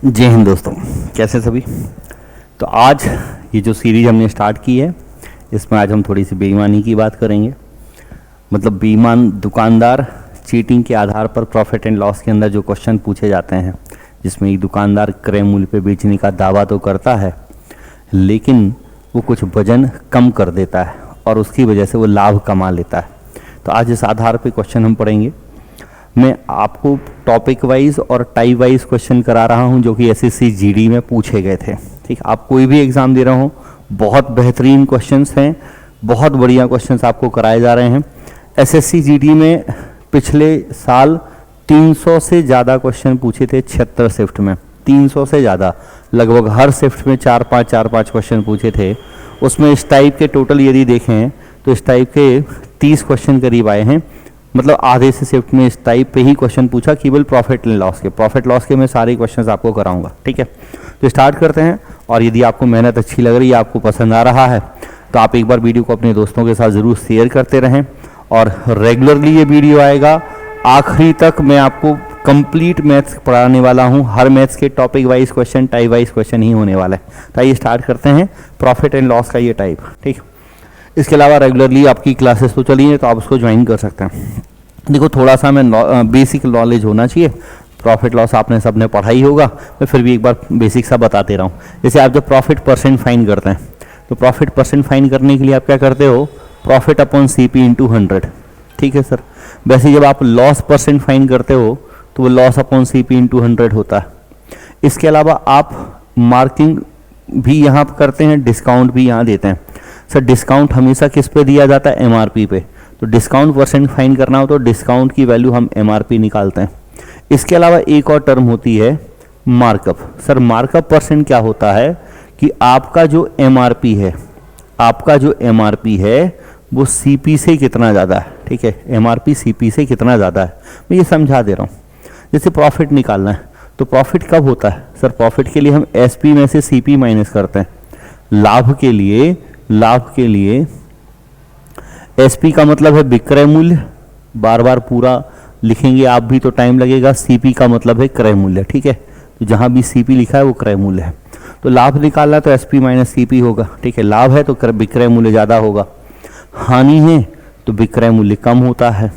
जय हिंद दोस्तों, कैसे सभी। तो आज ये जो सीरीज हमने स्टार्ट की है, इसमें आज हम थोड़ी सी बेईमानी की बात करेंगे। मतलब बेईमान दुकानदार चीटिंग के आधार पर प्रॉफिट एंड लॉस के अंदर जो क्वेश्चन पूछे जाते हैं, जिसमें एक दुकानदार क्रय मूल्य पे बेचने का दावा तो करता है, लेकिन वो कुछ वजन कम कर देता है और उसकी वजह से वो लाभ कमा लेता है। तो आज इस आधार पर क्वेश्चन हम पढ़ेंगे। मैं आपको टॉपिक वाइज और टाइप वाइज क्वेश्चन करा रहा हूं जो कि एसएससी जीडी में पूछे गए थे। ठीक, आप कोई भी एग्ज़ाम दे रहे हो, बहुत बेहतरीन क्वेश्चंस हैं, बहुत बढ़िया क्वेश्चंस आपको कराए जा रहे हैं। एसएससी जीडी में पिछले साल 300 से ज़्यादा क्वेश्चन पूछे थे 76 शिफ्ट में। 300 से ज़्यादा, लगभग हर शिफ्ट में 4-5 क्वेश्चन पूछे थे। उसमें इस टाइप के टोटल यदि देखें तो इस टाइप के 30 क्वेश्चन करीब आए हैं। मतलब आधे से शिफ्ट में इस टाइप पे ही क्वेश्चन पूछा, केवल प्रॉफिट एंड लॉस के। प्रॉफिट लॉस के मैं सारे क्वेश्चंस आपको कराऊंगा। ठीक है, तो स्टार्ट करते हैं। और यदि आपको मेहनत अच्छी लग रही है, आपको पसंद आ रहा है, तो आप एक बार वीडियो को अपने दोस्तों के साथ ज़रूर शेयर करते रहें। और रेगुलरली ये वीडियो आएगा, आखिरी तक मैं आपको कंप्लीट मैथ्स पढ़ाने वाला हूँ। हर मैथ्स के topic wise question, type wise question ही होने वाला है। तो आइए स्टार्ट करते हैं प्रॉफिट एंड लॉस का ये टाइप। ठीक, इसके अलावा रेगुलरली आपकी क्लासेस तो चली हैं, तो आप उसको ज्वाइन कर सकते हैं। देखो, थोड़ा सा मैं बेसिक नॉलेज होना चाहिए। प्रॉफिट लॉस आपने सबने पढ़ा ही होगा, मैं फिर भी एक बार बेसिक सा बताते रहा हूँ। जैसे आप जब प्रॉफिट परसेंट फाइन करते हैं, तो प्रॉफिट परसेंट फाइन करने के लिए आप क्या करते हो, प्रॉफिट अपॉन सीपी इंटू 100। ठीक है सर। वैसे जब आप लॉस परसेंट फाइन करते हो तो वो लॉस अपॉन सीपी इंटू 100 होता है। इसके अलावा आप मार्किंग भी यहाँ करते हैं, डिस्काउंट भी यहाँ देते हैं। सर डिस्काउंट हमेशा किस पे दिया जाता है, एमआरपी पे। तो डिस्काउंट परसेंट फाइन करना हो तो डिस्काउंट की वैल्यू हम एमआरपी निकालते हैं। इसके अलावा एक और टर्म होती है मार्कअप। सर मार्कअप परसेंट क्या होता है कि आपका जो एमआरपी है, आपका जो एमआरपी है वो सीपी से कितना ज़्यादा है। ठीक है, एमआरपी सीपी से कितना ज़्यादा है, मैं ये समझा दे रहा हूँ। जैसे प्रॉफिट निकालना है, तो प्रॉफिट कब होता है सर, प्रॉफिट के लिए हम एसपी में से सीपी माइनस करते हैं। लाभ के लिए एसपी का मतलब है विक्रय मूल्य, बार बार पूरा लिखेंगे आप भी तो टाइम लगेगा। सीपी का मतलब है क्रय मूल्य। ठीक है, तो जहां भी सीपी लिखा है वो क्रय मूल्य है। तो लाभ निकालना तो एसपी माइनस सीपी होगा। ठीक है, लाभ है तो विक्रय मूल्य ज़्यादा होगा, हानि है तो विक्रय मूल्य कम होता है।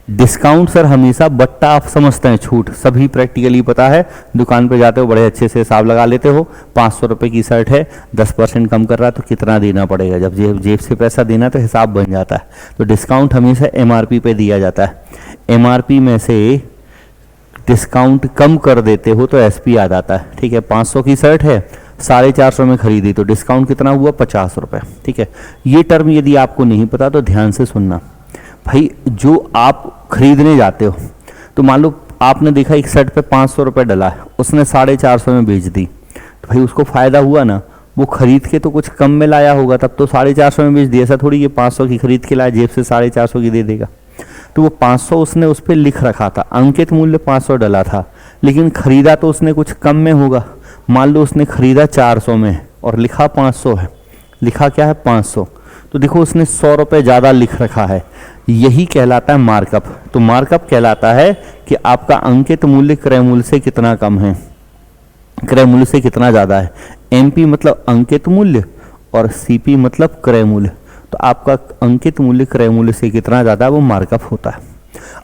डिस्काउंट सर हमेशा बट्टा, आप समझते हैं, छूट, सभी प्रैक्टिकली पता है। दुकान पे जाते हो, बड़े अच्छे से हिसाब लगा लेते हो। 500 रुपये की शर्ट है, 10% कम कर रहा है तो कितना देना पड़ेगा। जब जेब से पैसा देना तो हिसाब बन जाता है। तो डिस्काउंट हमेशा एमआरपी पे दिया जाता है। एमआरपी में से डिस्काउंट कम कर देते हो तो एसपी आ जाता है। ठीक है, 500 की शर्ट है, 450 में खरीदी तो डिस्काउंट कितना हुआ, 50 रुपये। ठीक है, ये टर्म यदि आपको नहीं पता तो ध्यान से सुनना भाई। जो आप खरीदने जाते हो, तो मान लो आपने देखा एक शर्ट पे 500 रुपये डला है, उसने 450 में बेच दी, तो भाई उसको फ़ायदा हुआ ना। वो खरीद के तो कुछ कम में लाया होगा, तब तो 450 में बेच दिया। ऐसा थोड़ी ये 500 की खरीद के लाया, जेब से 450 की दे देगा। तो वो 500 उसने उस पर लिख रखा था, अंकित मूल्य 500 डला था, लेकिन खरीदा तो उसने कुछ कम में होगा। मान लो उसने खरीदा 400 में और लिखा 500 है, लिखा क्या है 500, तो देखो उसने 100 रुपये ज़्यादा लिख रखा है। यही कहलाता है मार्कअप। तो मार्कअप कहलाता है कि आपका अंकित मूल्य क्रय मूल्य से कितना कम है, क्रय मूल्य से कितना ज़्यादा है। एमपी मतलब अंकित मूल्य और सीपी मतलब क्रय मूल्य। तो आपका अंकित मूल्य क्रय मूल्य से कितना ज़्यादा है, वो मार्कअप होता है।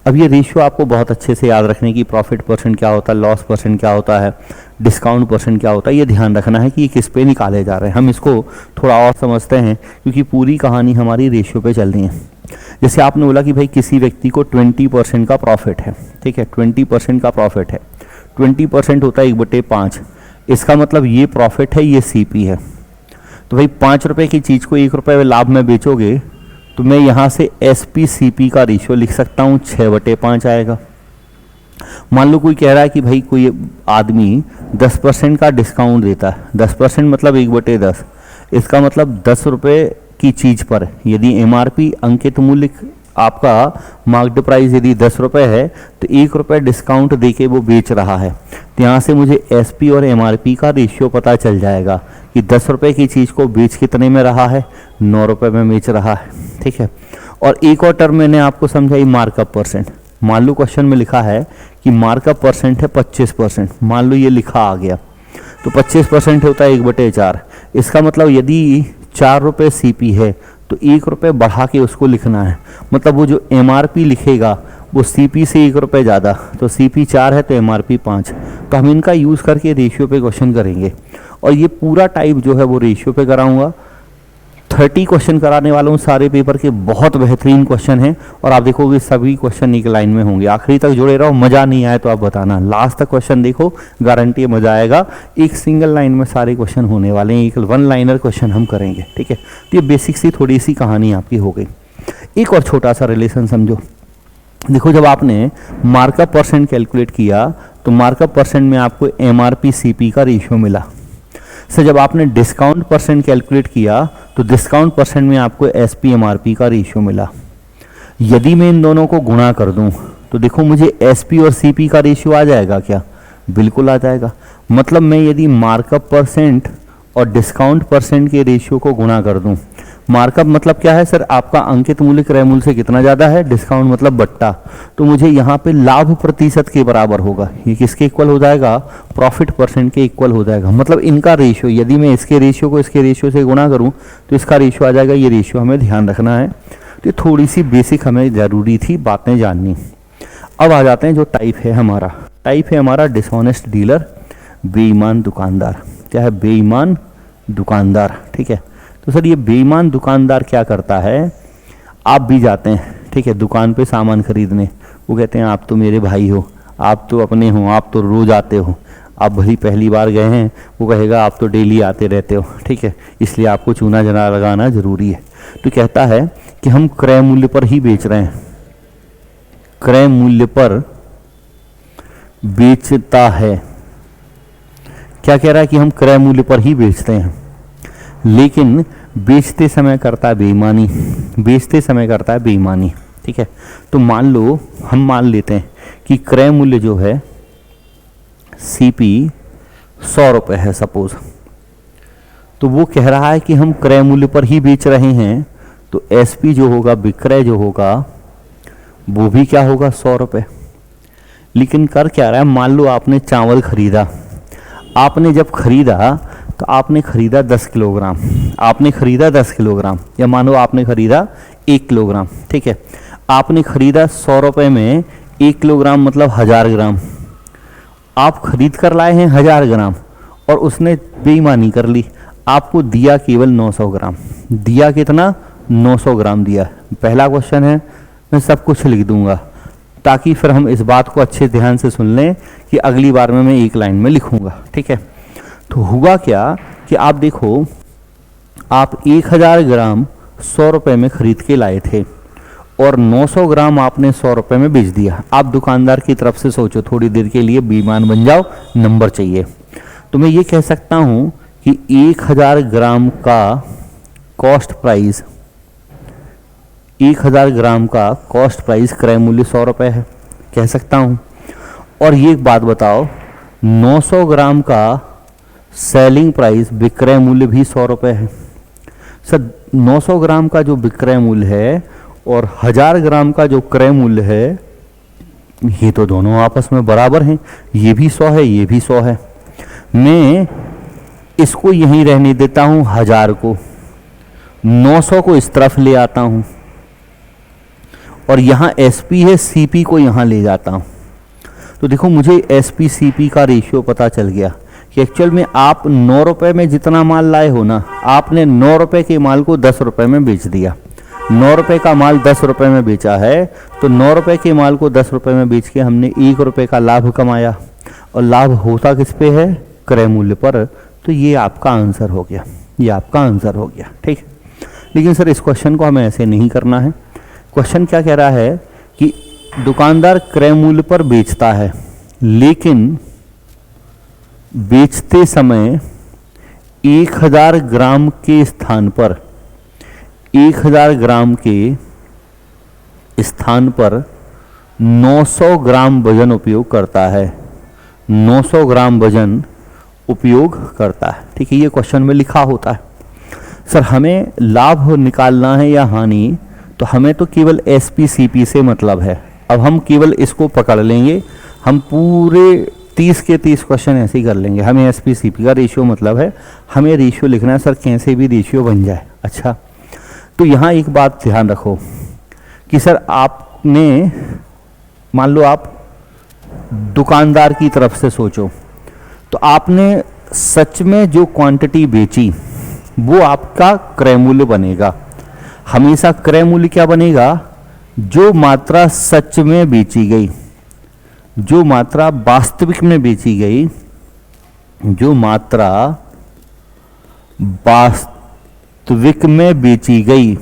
अब ये रेशियो आपको बहुत अच्छे से याद रखने की, प्रॉफिट परसेंट क्या होता है, लॉस परसेंट क्या होता है, डिस्काउंट परसेंट क्या होता है, ये ध्यान रखना है कि ये किस पे निकाले जा रहे हैं। हम इसको थोड़ा और समझते हैं क्योंकि पूरी कहानी हमारी रेशियो पे चल रही है। जैसे आपने बोला कि भाई किसी व्यक्ति को 20% का प्रॉफिट है। ठीक है, 20% का प्रॉफिट है, 20% होता है 1/5। इसका मतलब ये प्रॉफिट है, ये सीपी है। तो भाई 5 रुपये की चीज़ को 1 रुपये लाभ में बेचोगे तो मैं यहाँ से एसपी सीपी का रेशियो लिख सकता हूँ, 6/5 आएगा। मान लो कोई कह रहा है कि भाई कोई आदमी 10% का डिस्काउंट देता है, 10% मतलब 1/10। इसका मतलब 10 रुपये की चीज़ पर यदि एमआरपी अंकित मूल्य आपका मार्क्ड प्राइस यदि 10 रुपये है तो 1 रुपये डिस्काउंट देके वो बेच रहा है। तो यहाँ से मुझे एसपी और एमआरपी का रेशियो पता चल जाएगा कि 10 रुपये की चीज़ को बेच कितने में रहा है, 9 रुपये में बेच रहा है। ठीक है, और एक और टर्म मैंने आपको समझाई मार्कअप परसेंट। मान लो क्वेश्चन में लिखा है कि मार्कअप परसेंट है 25%, मान लो ये लिखा आ गया, तो 25% होता है 1/4। इसका मतलब यदि 4 रुपये CP है तो 1 रुपये बढ़ा के उसको लिखना है, मतलब वो जो MRP लिखेगा वो CP से 1 रुपये ज़्यादा, तो CP 4 है तो MRP 5। तो हम इनका यूज़ करके रेशियो पे क्वेश्चन करेंगे, और ये पूरा टाइप जो है वो रेशियो पे कराऊंगा। 30 क्वेश्चन कराने वाला हूँ सारे पेपर के, बहुत बेहतरीन क्वेश्चन हैं, और आप देखोगे सभी क्वेश्चन एक लाइन में होंगे। आखिरी तक जुड़े रहो, मज़ा नहीं आए तो आप बताना, लास्ट तक क्वेश्चन देखो, गारंटी है मज़ा आएगा। एक सिंगल लाइन में सारे क्वेश्चन होने वाले हैं, एक 1 लाइनर क्वेश्चन हम करेंगे, ठीक है। तो ये बेसिक सी थोड़ी सी कहानी आपकी हो गई। एक और छोटा सा रिलेशन समझो। देखो, जब आपने मार्कअप परसेंट कैलकुलेट किया तो मार्कअप परसेंट में आपको MRP CP का रेशियो मिला। सर जब आपने डिस्काउंट परसेंट कैलकुलेट किया तो डिस्काउंट परसेंट में आपको SP MRP का रेशियो मिला। यदि मैं इन दोनों को गुणा कर दूं तो देखो मुझे SP और CP का रेशियो आ जाएगा क्या? बिल्कुल आ जाएगा। मतलब मैं यदि मार्कअप परसेंट और डिस्काउंट परसेंट के रेशियो को गुणा कर दूं, मार्कअप मतलब क्या है सर? आपका अंकित मूल्य क्रय मूल्य से कितना ज़्यादा है, डिस्काउंट मतलब बट्टा, तो मुझे यहाँ पे लाभ प्रतिशत के बराबर होगा। ये किसके इक्वल हो जाएगा? प्रॉफिट परसेंट के इक्वल हो जाएगा। मतलब इनका रेशियो, यदि मैं इसके रेशियो को इसके रेशियो से गुणा करूँ तो इसका रेशियो आ जाएगा। ये रेशियो हमें ध्यान रखना है। तो थोड़ी सी बेसिक हमें ज़रूरी थी बातें जाननी। अब आ जाते हैं जो टाइप है हमारा। टाइप है हमारा डिसऑनेस्ट डीलर, बेईमान दुकानदार। क्या है? बेईमान दुकानदार, ठीक है। तो सर ये बेईमान दुकानदार क्या करता है? आप भी जाते हैं, ठीक है, दुकान पे सामान खरीदने, वो कहते हैं आप तो मेरे भाई हो, आप तो अपने हो, आप तो रोज़ आते हो। आप भली पहली बार गए हैं, वो कहेगा आप तो डेली आते रहते हो, ठीक है, इसलिए आपको चूना जना लगाना ज़रूरी है। तो कहता है कि हम क्रय मूल्य पर ही बेच रहे हैं, क्रय मूल्य पर बेचता है। क्या कह रहा है? कि हम क्रय मूल्य पर ही बेचते हैं, लेकिन बेचते समय करता है बेईमानी, बेचते समय करता है बेईमानी, ठीक है। तो मान लो, हम मान लेते हैं कि क्रय मूल्य जो है CP 100 रुपये है सपोज, तो वो कह रहा है कि हम क्रय मूल्य पर ही बेच रहे हैं, तो SP जो होगा, विक्रय जो होगा, वो भी क्या होगा? 100 रुपये। लेकिन कर क्या रहा है? मान लो आपने चावल खरीदा, आपने जब खरीदा तो आपने खरीदा 10 किलोग्राम, आपने खरीदा 10 किलोग्राम, या मानो आपने खरीदा 1 किलोग्राम, ठीक है। आपने खरीदा 100 रुपये में 1 किलोग्राम मतलब 1000 ग्राम। आप खरीद कर लाए हैं 1000 ग्राम और उसने बेईमानी कर ली, आपको दिया केवल 900 ग्राम। दिया कितना? 900 ग्राम दिया। पहला क्वेश्चन है, मैं सब कुछ लिख दूंगा ताकि फिर हम इस बात को अच्छे ध्यान से सुन लें कि अगली बार में मैं एक लाइन में लिखूंगा, ठीक है। तो हुआ क्या कि आप देखो, आप 1000 ग्राम 100 रुपये में खरीद के लाए थे और 900 ग्राम आपने 100 रुपये में बेच दिया। आप दुकानदार की तरफ से सोचो, थोड़ी देर के लिए बेईमान बन जाओ, नंबर चाहिए। तो मैं ये कह सकता हूँ कि 1000 ग्राम का कॉस्ट प्राइस, 1000 ग्राम का कॉस्ट प्राइस क्रय मूल्य 100 रुपये है, कह सकता हूँ। और ये एक बात बताओ, 900 ग्राम का सेलिंग प्राइस, विक्रय मूल्य भी 100 रुपये है। सर 900 ग्राम का जो विक्रय मूल्य है और 1000 ग्राम का जो क्रय मूल्य है, ये तो दोनों आपस में बराबर हैं, ये भी 100 है, ये भी 100 है। मैं इसको यहीं रहने देता हूँ 1000 को, 900 को इस तरफ ले आता हूँ और यहाँ SP है, CP को यहाँ ले जाता हूँ। तो देखो मुझे SP CP का रेशियो पता चल गया कि एक्चुअल में आप 9 रुपये में जितना माल लाए हो ना, आपने 9 रुपये के माल को 10 रुपये में बेच दिया। 9 रुपये का माल 10 रुपये में बेचा है, तो 9 रुपये के माल को 10 रुपये में बेच के हमने 1 रुपये का लाभ कमाया, और लाभ होता किस पे है? क्रय मूल्य पर। तो ये आपका आंसर हो गया, ये आपका आंसर हो गया, ठीक। लेकिन सर इस क्वेश्चन को हमें ऐसे नहीं करना है। क्वेश्चन क्या कह रहा है कि दुकानदार क्रय मूल्य पर बेचता है, लेकिन बेचते समय 1000 ग्राम के स्थान पर, 1000 ग्राम के स्थान पर 900 ग्राम वजन उपयोग करता है, 900 ग्राम वजन उपयोग करता है, ठीक है। ये क्वेश्चन में लिखा होता है। सर हमें लाभ निकालना है या हानि, तो हमें तो केवल SP CP से मतलब है, अब हम केवल इसको पकड़ लेंगे, हम पूरे 30 के 30 क्वेश्चन ऐसे ही कर लेंगे। हमें एसपीसीपी का रेशियो मतलब है, हमें रेशियो लिखना है सर, कैसे भी रेशियो बन जाए। अच्छा, तो यहाँ एक बात ध्यान रखो कि सर आपने, मान लो आप दुकानदार की तरफ से सोचो, तो आपने सच में जो क्वांटिटी बेची वो आपका क्रय मूल्य बनेगा। हमेशा क्रय मूल्य क्या बनेगा? जो मात्रा सच में बेची गई, जो मात्रा वास्तविक में बेची गई, जो मात्रा वास्तविक में बेची गई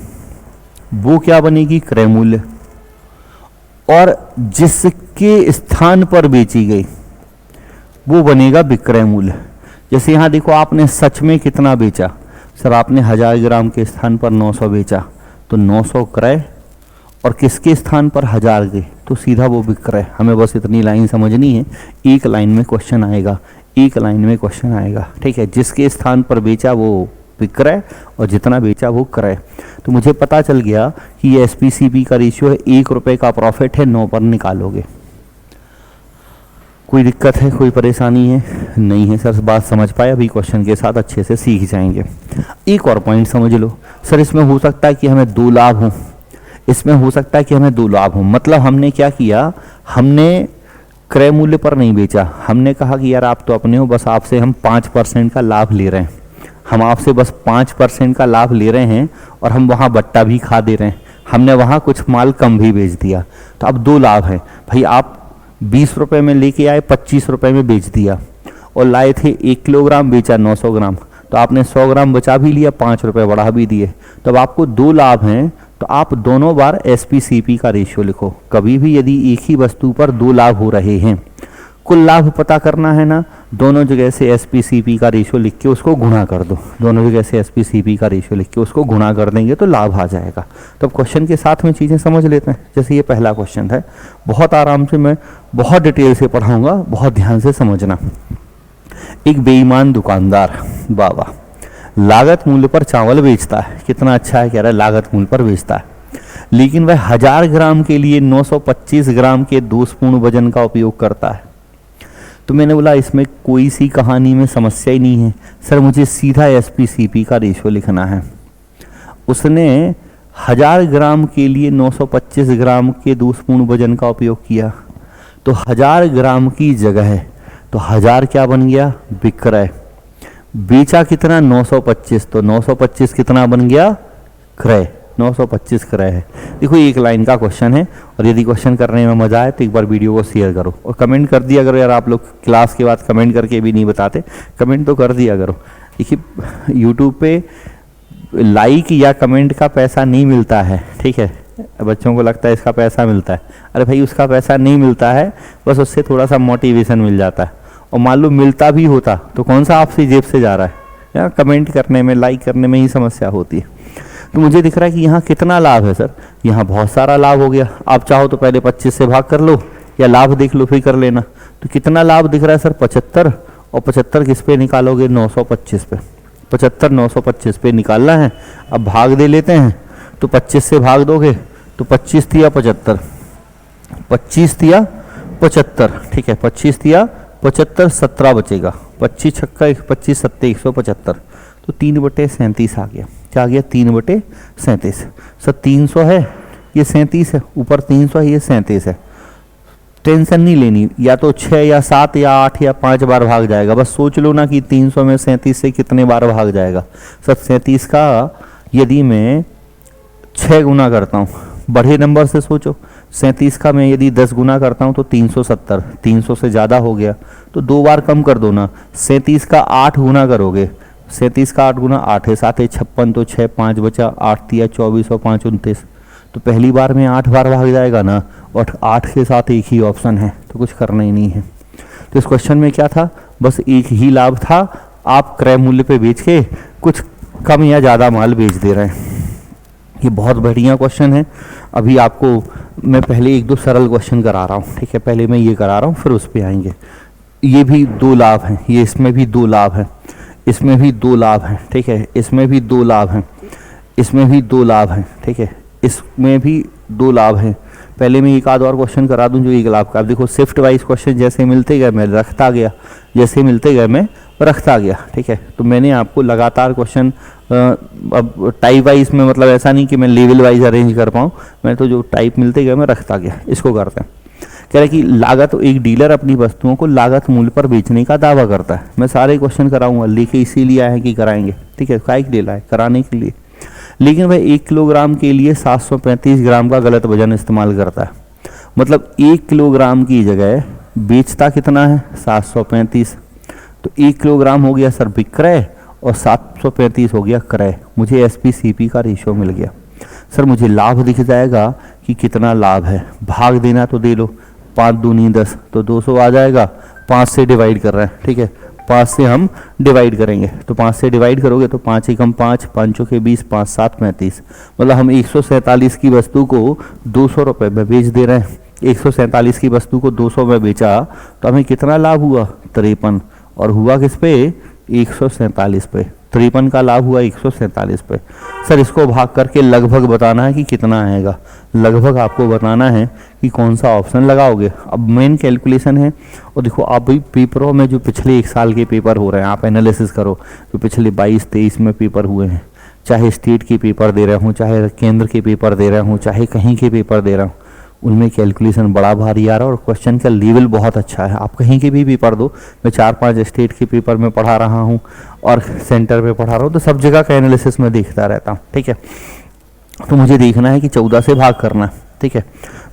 वो क्या बनेगी? क्रय मूल्य। और जिसके स्थान पर बेची गई वो बनेगा विक्रय मूल्य। जैसे यहाँ देखो, आपने सच में कितना बेचा? सर आपने 1000 ग्राम के स्थान पर 900 बेचा, तो 900 क्रय, और किसके स्थान पर 1000 के, तो सीधा वो विक्रय। हमें बस इतनी लाइन समझनी है, एक लाइन में क्वेश्चन आएगा, एक लाइन में क्वेश्चन आएगा, ठीक है। जिसके स्थान पर बेचा वो विक्रय और जितना बेचा वो क्रय। तो मुझे पता चल गया कि ये एसपीसीपी का रेशियो है, 1 रुपये का प्रॉफिट है, 9 पर निकालोगे। कोई दिक्कत है, कोई परेशानी है? नहीं है सर, बात समझ पाए? अभी क्वेश्चन के साथ अच्छे से सीख जाएंगे। एक और पॉइंट समझ लो सर, इसमें हो सकता है कि हमें 2 लाभ हों, इसमें हो सकता है कि हमें 2 लाभ हों। मतलब हमने क्या किया, हमने क्रय मूल्य पर नहीं बेचा, हमने कहा कि यार आप तो अपने हो, बस आपसे हम 5% का लाभ ले रहे हैं, हम आपसे बस 5% का लाभ ले रहे हैं, और हम वहाँ बट्टा भी खा दे रहे हैं, हमने वहाँ कुछ माल कम भी बेच दिया। तो अब 2 लाभ हैं भाई। आप 20 रुपये में लेके आए, 25 रुपये में बेच दिया, और लाए थे 1 किलोग्राम, बेचा 900 ग्राम, तो आपने 100 ग्राम बचा भी लिया, 5 रुपये बढ़ा भी दिए। तो अब आपको 2 लाभ हैं, तो आप दोनों बार एसपीसीपी का रेशियो लिखो। कभी भी यदि एक ही वस्तु पर 2 लाभ हो रहे हैं, कुल लाभ पता करना है ना, दोनों जगह से एसपीसीपी का रेशियो लिख के उसको गुणा कर दो। दोनों जगह से एसपीसीपी का रेशियो लिख के उसको गुणा कर देंगे तो लाभ आ जाएगा। तो क्वेश्चन के साथ में चीज़ें समझ लेते हैं। जैसे ये पहला क्वेश्चन है, बहुत आराम से मैं बहुत डिटेल से पढ़ाऊंगा, बहुत ध्यान से समझना। एक बेईमान दुकानदार बाबा लागत मूल्य पर चावल बेचता है। कितना अच्छा है, कह रहा है लागत मूल्य पर बेचता है, लेकिन वह 1000 ग्राम के लिए 925 ग्राम के दोषपूर्ण वजन का उपयोग करता है। तो मैंने बोला इसमें कोई सी कहानी में समस्या ही नहीं है सर, मुझे सीधा एसपीसीपी का रेशियो लिखना है। उसने 1000 ग्राम के लिए 925 ग्राम के दोषपूर्ण वजन का उपयोग किया, तो 1000 ग्राम की जगह तो 1000 क्या बन गया? विक्रय। बेचा कितना? 925, तो 925 कितना बन गया? क्रय। 925 क्रय है। देखो एक लाइन का क्वेश्चन है, और यदि क्वेश्चन करने में मजा आए तो एक बार वीडियो को शेयर करो और कमेंट कर दिया करो। यार आप लोग क्लास के बाद कमेंट करके भी नहीं बताते, कमेंट तो कर दिया करो। देखिए यूट्यूब पे लाइक या कमेंट का पैसा नहीं मिलता है, ठीक है। बच्चों को लगता है इसका पैसा मिलता है, अरे भाई उसका पैसा नहीं मिलता है, बस उससे थोड़ा सा मोटिवेशन मिल जाता है। और मान लो मिलता भी होता तो कौन सा आपसे जेब से जा रहा है? या कमेंट करने में, लाइक करने में ही समस्या होती है। तो मुझे दिख रहा है कि यहाँ कितना लाभ है सर, यहाँ बहुत सारा लाभ हो गया। आप चाहो तो पहले 25 से भाग कर लो, या लाभ देख लो फिर कर लेना। तो कितना लाभ दिख रहा है सर? 75, और 75 किस पे निकालोगे? 925 पे। 75 925 पे निकालना है। अब भाग दे लेते हैं, तो 25 से भाग दोगे तो 25 दिया 75, 25 दिया 75, ठीक है। 25 दिया 75, 17 बचेगा। 25 छक्का 25 सत्ते 175, तो 3/37 आ गया। क्या आ गया? 3/37। सर 300 है, ये 37 है, ऊपर 300 है, ये 37 है। टेंशन नहीं लेनी, या तो 6 या 7 या 8 या 5 बार भाग जाएगा। बस सोच लो ना कि 300 में 37 से कितने बार भाग जाएगा। सर 37 का यदि मैं 6 गुना करता हूँ, बढ़े नंबर से सोचो। 37 का मैं यदि 10 गुना करता हूँ तो 370, 300 से ज़्यादा हो गया, तो 2 बार कम कर दो ना। 37 का 8 गुना करोगे, 37 का 8 गुना 8 है 7 है 56, तो 6 5 बचा, 8 दिया 24 और 5 29, तो पहली बार में 8 बार भाग जाएगा ना। और 8 के साथ एक ही ऑप्शन है, तो कुछ करना ही नहीं है। तो इस क्वेश्चन में क्या था? बस एक ही लाभ था, आप क्रय मूल्य पे बेच के कुछ कम या ज़्यादा माल बेच दे रहे हैं। ये बहुत बढ़िया क्वेश्चन है। अभी आपको मैं पहले 1-2 सरल क्वेश्चन करा रहा हूँ, ठीक है। पहले मैं ये करा रहा हूँ, फिर उस पर आएंगे। ये भी 2 लाभ हैं, ये इसमें भी 2 लाभ हैं, इसमें भी 2 लाभ हैं, ठीक है। इसमें भी 2 लाभ हैं, इसमें भी 2 लाभ हैं, ठीक है। इसमें भी 2 लाभ हैं, पहले मैं एक आध और क्वेश्चन करा दूं जो 1 लाख का। अब देखो शिफ्ट वाइज क्वेश्चन जैसे मिलते गए मैं रखता गया, जैसे मिलते गए मैं रखता गया, ठीक है। तो मैंने आपको लगातार क्वेश्चन अब टाइप वाइज में, मतलब ऐसा नहीं कि मैं लेवल वाइज अरेंज कर पाऊँ, मैं तो जो टाइप मिलते गए मैं रखता गया। इसको करते हैं, कह रहे कि लागत, एक डीलर अपनी वस्तुओं को लागत मूल्य पर बेचने का दावा करता है। मैं सारे क्वेश्चन कराऊंगा, लिखे इसीलिए आए हैं कि कराएंगे, ठीक है, काय के लिए लाए, कराने के लिए। लेकिन वह 1 किलोग्राम के लिए 735 ग्राम का गलत वजन इस्तेमाल करता है। मतलब 1 किलोग्राम की जगह बेचता कितना है 735, तो 1 किलोग्राम हो गया सर विक्रय और 735 हो गया क्रय। मुझे एसपी-सीपी का रेशियो मिल गया। सर मुझे लाभ दिख जाएगा कि कितना लाभ है, भाग देना तो दे लो, 5 दूनी 10 तो 200 आ जाएगा। 5 से डिवाइड कर रहे हैं, ठीक है, 5 से हम डिवाइड करेंगे, तो 5 से डिवाइड करोगे तो 5 एकम 5, 5 के 20, 5 7 35। मतलब हम 147 की वस्तु को 200 रुपये में बेच दे रहे हैं। 147 की वस्तु को 200 में बेचा तो हमें कितना लाभ हुआ 53, और हुआ किस पे 147 पे। 53 का लाभ हुआ 147 पे। सर इसको भाग करके लगभग बताना है कि कितना आएगा, लगभग आपको बताना है कि कौन सा ऑप्शन लगाओगे। अब मेन कैलकुलेशन है, और देखो आप भी पेपरों में जो पिछले 1 साल के पेपर हो रहे हैं आप एनालिसिस करो, जो पिछले 22-23 में पेपर हुए हैं, चाहे स्टेट के पेपर दे रहा हूँ, चाहे केंद्र के पेपर दे रहा हूँ, चाहे कहीं के पेपर दे रहा हूँ, उनमें कैलकुलेशन बड़ा भारी आ रहा है और क्वेश्चन का लेवल बहुत अच्छा है। आप कहीं के भी पेपर दो, मैं 4-5 स्टेट के पेपर में पढ़ा रहा हूँ और सेंटर में पढ़ा रहा हूँ, तो सब जगह का एनालिसिस में देखता रहता हूँ, ठीक है। तो मुझे देखना है कि 14 से भाग करना है, ठीक है।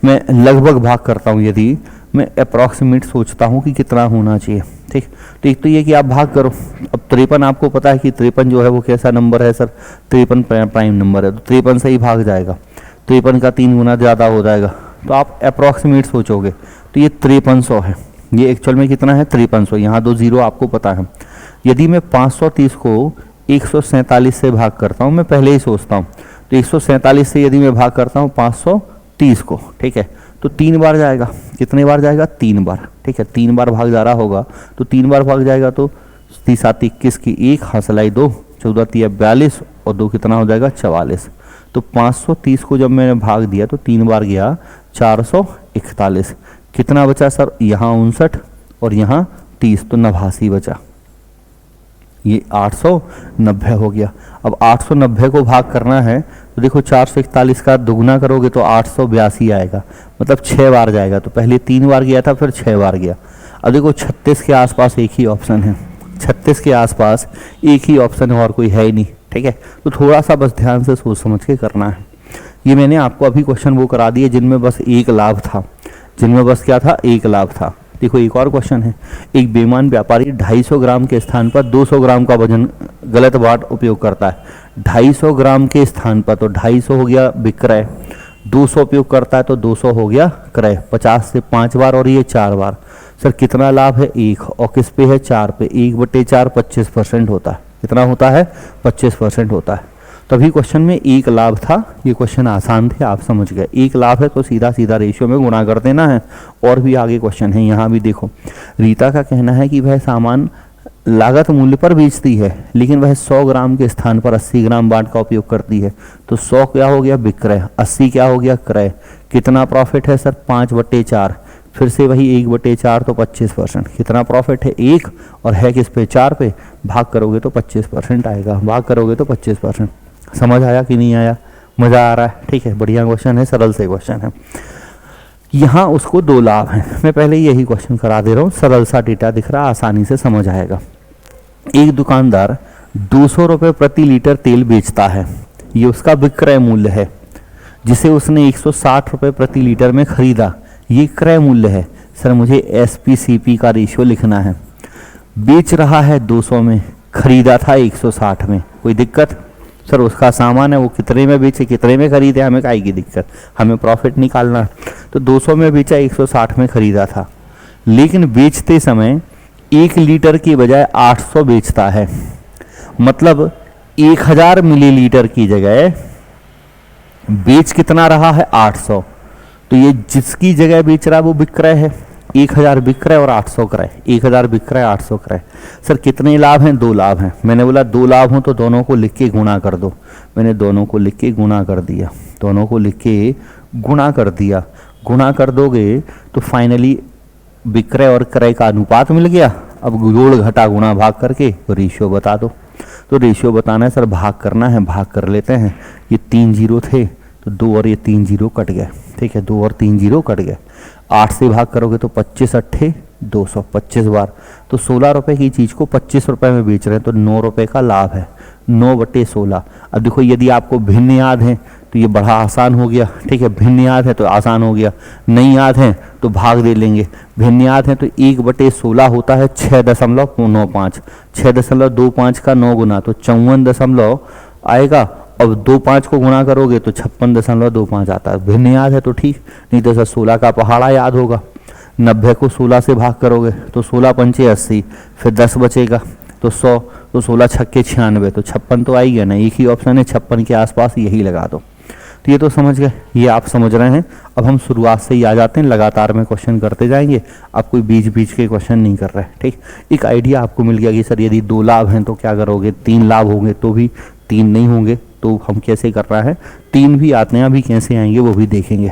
मैं लगभग भाग करता हूँ, यदि मैं अप्रॉक्सीमेट सोचता हूँ कि कितना होना चाहिए, ठीक। तो एक तो ये कि आप भाग करो। अब 53 आपको पता है कि 53 जो है वो कैसा नंबर है सर, 53 प्राइम नंबर है, तो 53 से ही भाग जाएगा। 53 का 3 गुना ज़्यादा हो जाएगा, तो आप अप्रॉक्सीमेट सोचोगे तो ये 5300 है। ये एक्चुअल में कितना है 5300, यहाँ 2 जीरो आपको पता है। यदि मैं 530 को 147 से भाग करता हूँ, मैं पहले ही सोचता हूँ, तो 147 से यदि मैं भाग करता हूँ 530 को, ठीक है, तो 3 बार जाएगा। कितने बार जाएगा 3 बार, ठीक है, 3 बार भाग जा रहा होगा, तो 3 बार भाग जाएगा, तो 3-7 21 की 1 हासिलाई 2, 14 42 और 2 कितना हो जाएगा 44। तो 530 को जब मैंने भाग दिया तो 3 बार गया 441। कितना बचा सर, यहाँ 59 और यहाँ 30, तो 89 बचा। ये 890 हो गया। अब 890 को भाग करना है तो देखो 441 का दुगना करोगे तो 882 आएगा, मतलब 6 बार जाएगा। तो पहले 3 बार गया था, फिर 6 बार गया। अब देखो 36 के आसपास एक ही ऑप्शन है, 36 के आसपास एक ही ऑप्शन है और कोई है ही नहीं, ठीक है। तो थोड़ा सा बस ध्यान से सोच समझ के करना है। ये मैंने आपको अभी क्वेश्चन वो करा दिए जिनमें बस एक लाभ था, जिनमें बस क्या था, एक लाभ था। देखो एक और क्वेश्चन है, एक बेईमान व्यापारी 250 ग्राम के स्थान पर 200 ग्राम का वजन गलत बाट उपयोग करता है। 250 ग्राम के स्थान पर, तो 250 हो गया विक्रय, 200 उपयोग करता है तो 200 हो गया क्रय। 50 से 5 बार और ये 4 बार। सर कितना लाभ है 1, और किस पे है 4 पे, 1/4 25% होता है। कितना होता है 25% होता है। तभी क्वेश्चन में एक लाभ था। ये क्वेश्चन आसान थे, आप समझ गए। एक लाभ है तो सीधा सीधा रेशियो में गुणा कर देना है। और भी आगे क्वेश्चन है, यहाँ भी देखो। रीता का कहना है कि वह सामान लागत मूल्य पर बेचती है, लेकिन वह 100 ग्राम के स्थान पर 80 ग्राम बाट का उपयोग करती है। तो 100 क्या हो गया विक्रय, 80 क्या हो गया क्रय। कितना प्रॉफिट है सर 5/4, फिर से वही 1/4 तो 25%। कितना प्रॉफिट है 1, और है किस पे 4 पे, भाग करोगे तो 25% आएगा, भाग करोगे तो 25%। समझ आया कि नहीं आया, मज़ा आ रहा है, ठीक है, बढ़िया क्वेश्चन है, सरल से क्वेश्चन है। यहाँ उसको 2 लाभ हैं, मैं पहले यही क्वेश्चन करा दे रहा हूँ, सरल सा डेटा दिख रहा है, आसानी से समझ आएगा। एक दुकानदार 200 रुपये प्रति लीटर तेल बेचता है, ये उसका विक्रय मूल्य है, जिसे उसने 160 रुपये प्रति लीटर में खरीदा, ये क्रय मूल्य है। सर मुझे एसपी-सीपी का रेशियो लिखना है। बेच रहा है 200 में, खरीदा था 160 में, कोई दिक्कत? सर उसका सामान है, वो कितने में बेचे, कितने में खरीदे, हमें काहे की दिक्कत, हमें प्रॉफिट निकालना। तो 200 में बेचा, 160 में खरीदा था, लेकिन बेचते समय 1 लीटर की बजाय 800 बेचता है। मतलब 1000 मिलीलीटर की जगह बेच कितना रहा है 800। तो ये जिसकी जगह बेच रहा है वो विक्रय है, 1000 विक्रय और 800 क्रय, 1000 विक्रय 800 क्रय। सर कितने लाभ हैं, 2 लाभ हैं। मैंने बोला 2 लाभ हो तो दोनों को लिख के गुणा कर दो। मैंने दोनों को लिख के गुणा कर दिया, दोनों को लिख के गुणा कर दिया। गुणा कर दोगे तो फाइनली विक्रय और क्रय का अनुपात मिल गया। अब जोड़ घटा गुणा भाग करके रेशियो बता दो। तो रेशियो बताना है सर, भाग करना है, भाग कर लेते हैं। ये 3 जीरो थे तो 2 और ये 3 जीरो कट गए, ठीक है, 2 और 3 जीरो कट गए। 8 से भाग करोगे तो 25 अट्ठे 200, 25 बार। तो 16 रुपये की चीज़ को 25 रुपये में बेच रहे हैं तो 9 रुपये का लाभ है, 9/16। अब देखो यदि आपको भिन्न याद है तो ये बड़ा आसान हो गया, ठीक है, भिन्न याद है तो आसान हो गया, नहीं याद है तो भाग दे लेंगे। भिन्न याद है तो 1/16 होता है 6.95, 6.25 का 9 गुना तो 54 आएगा। अब 25 को गुणा करोगे तो 56.25 आता है। भिन्न याद है तो ठीक, नहीं तो सर 16 का पहाड़ा याद होगा। 90 को 16 से भाग करोगे तो 16 पंचे 80, फिर 10 बचेगा तो 100, तो 16 छक्के 96, तो 56 तो आएगा ना, एक ही ऑप्शन है 56 के आसपास, यही लगा दो। तो ये तो समझ गए, ये आप समझ रहे हैं। अब हम शुरुआत से ही आ जाते हैं, लगातार में क्वेश्चन करते जाएंगे, आप कोई बीच बीच के क्वेश्चन नहीं कर रहे, ठीक। एक आइडिया आपको मिल गया कि सर यदि 2 लाभ हैं तो क्या करोगे, 3 लाभ होंगे तो भी, 3 नहीं होंगे तो हम कैसे कर रहा है, 3 भी आते हैं, अभी कैसे आएंगे वो भी देखेंगे।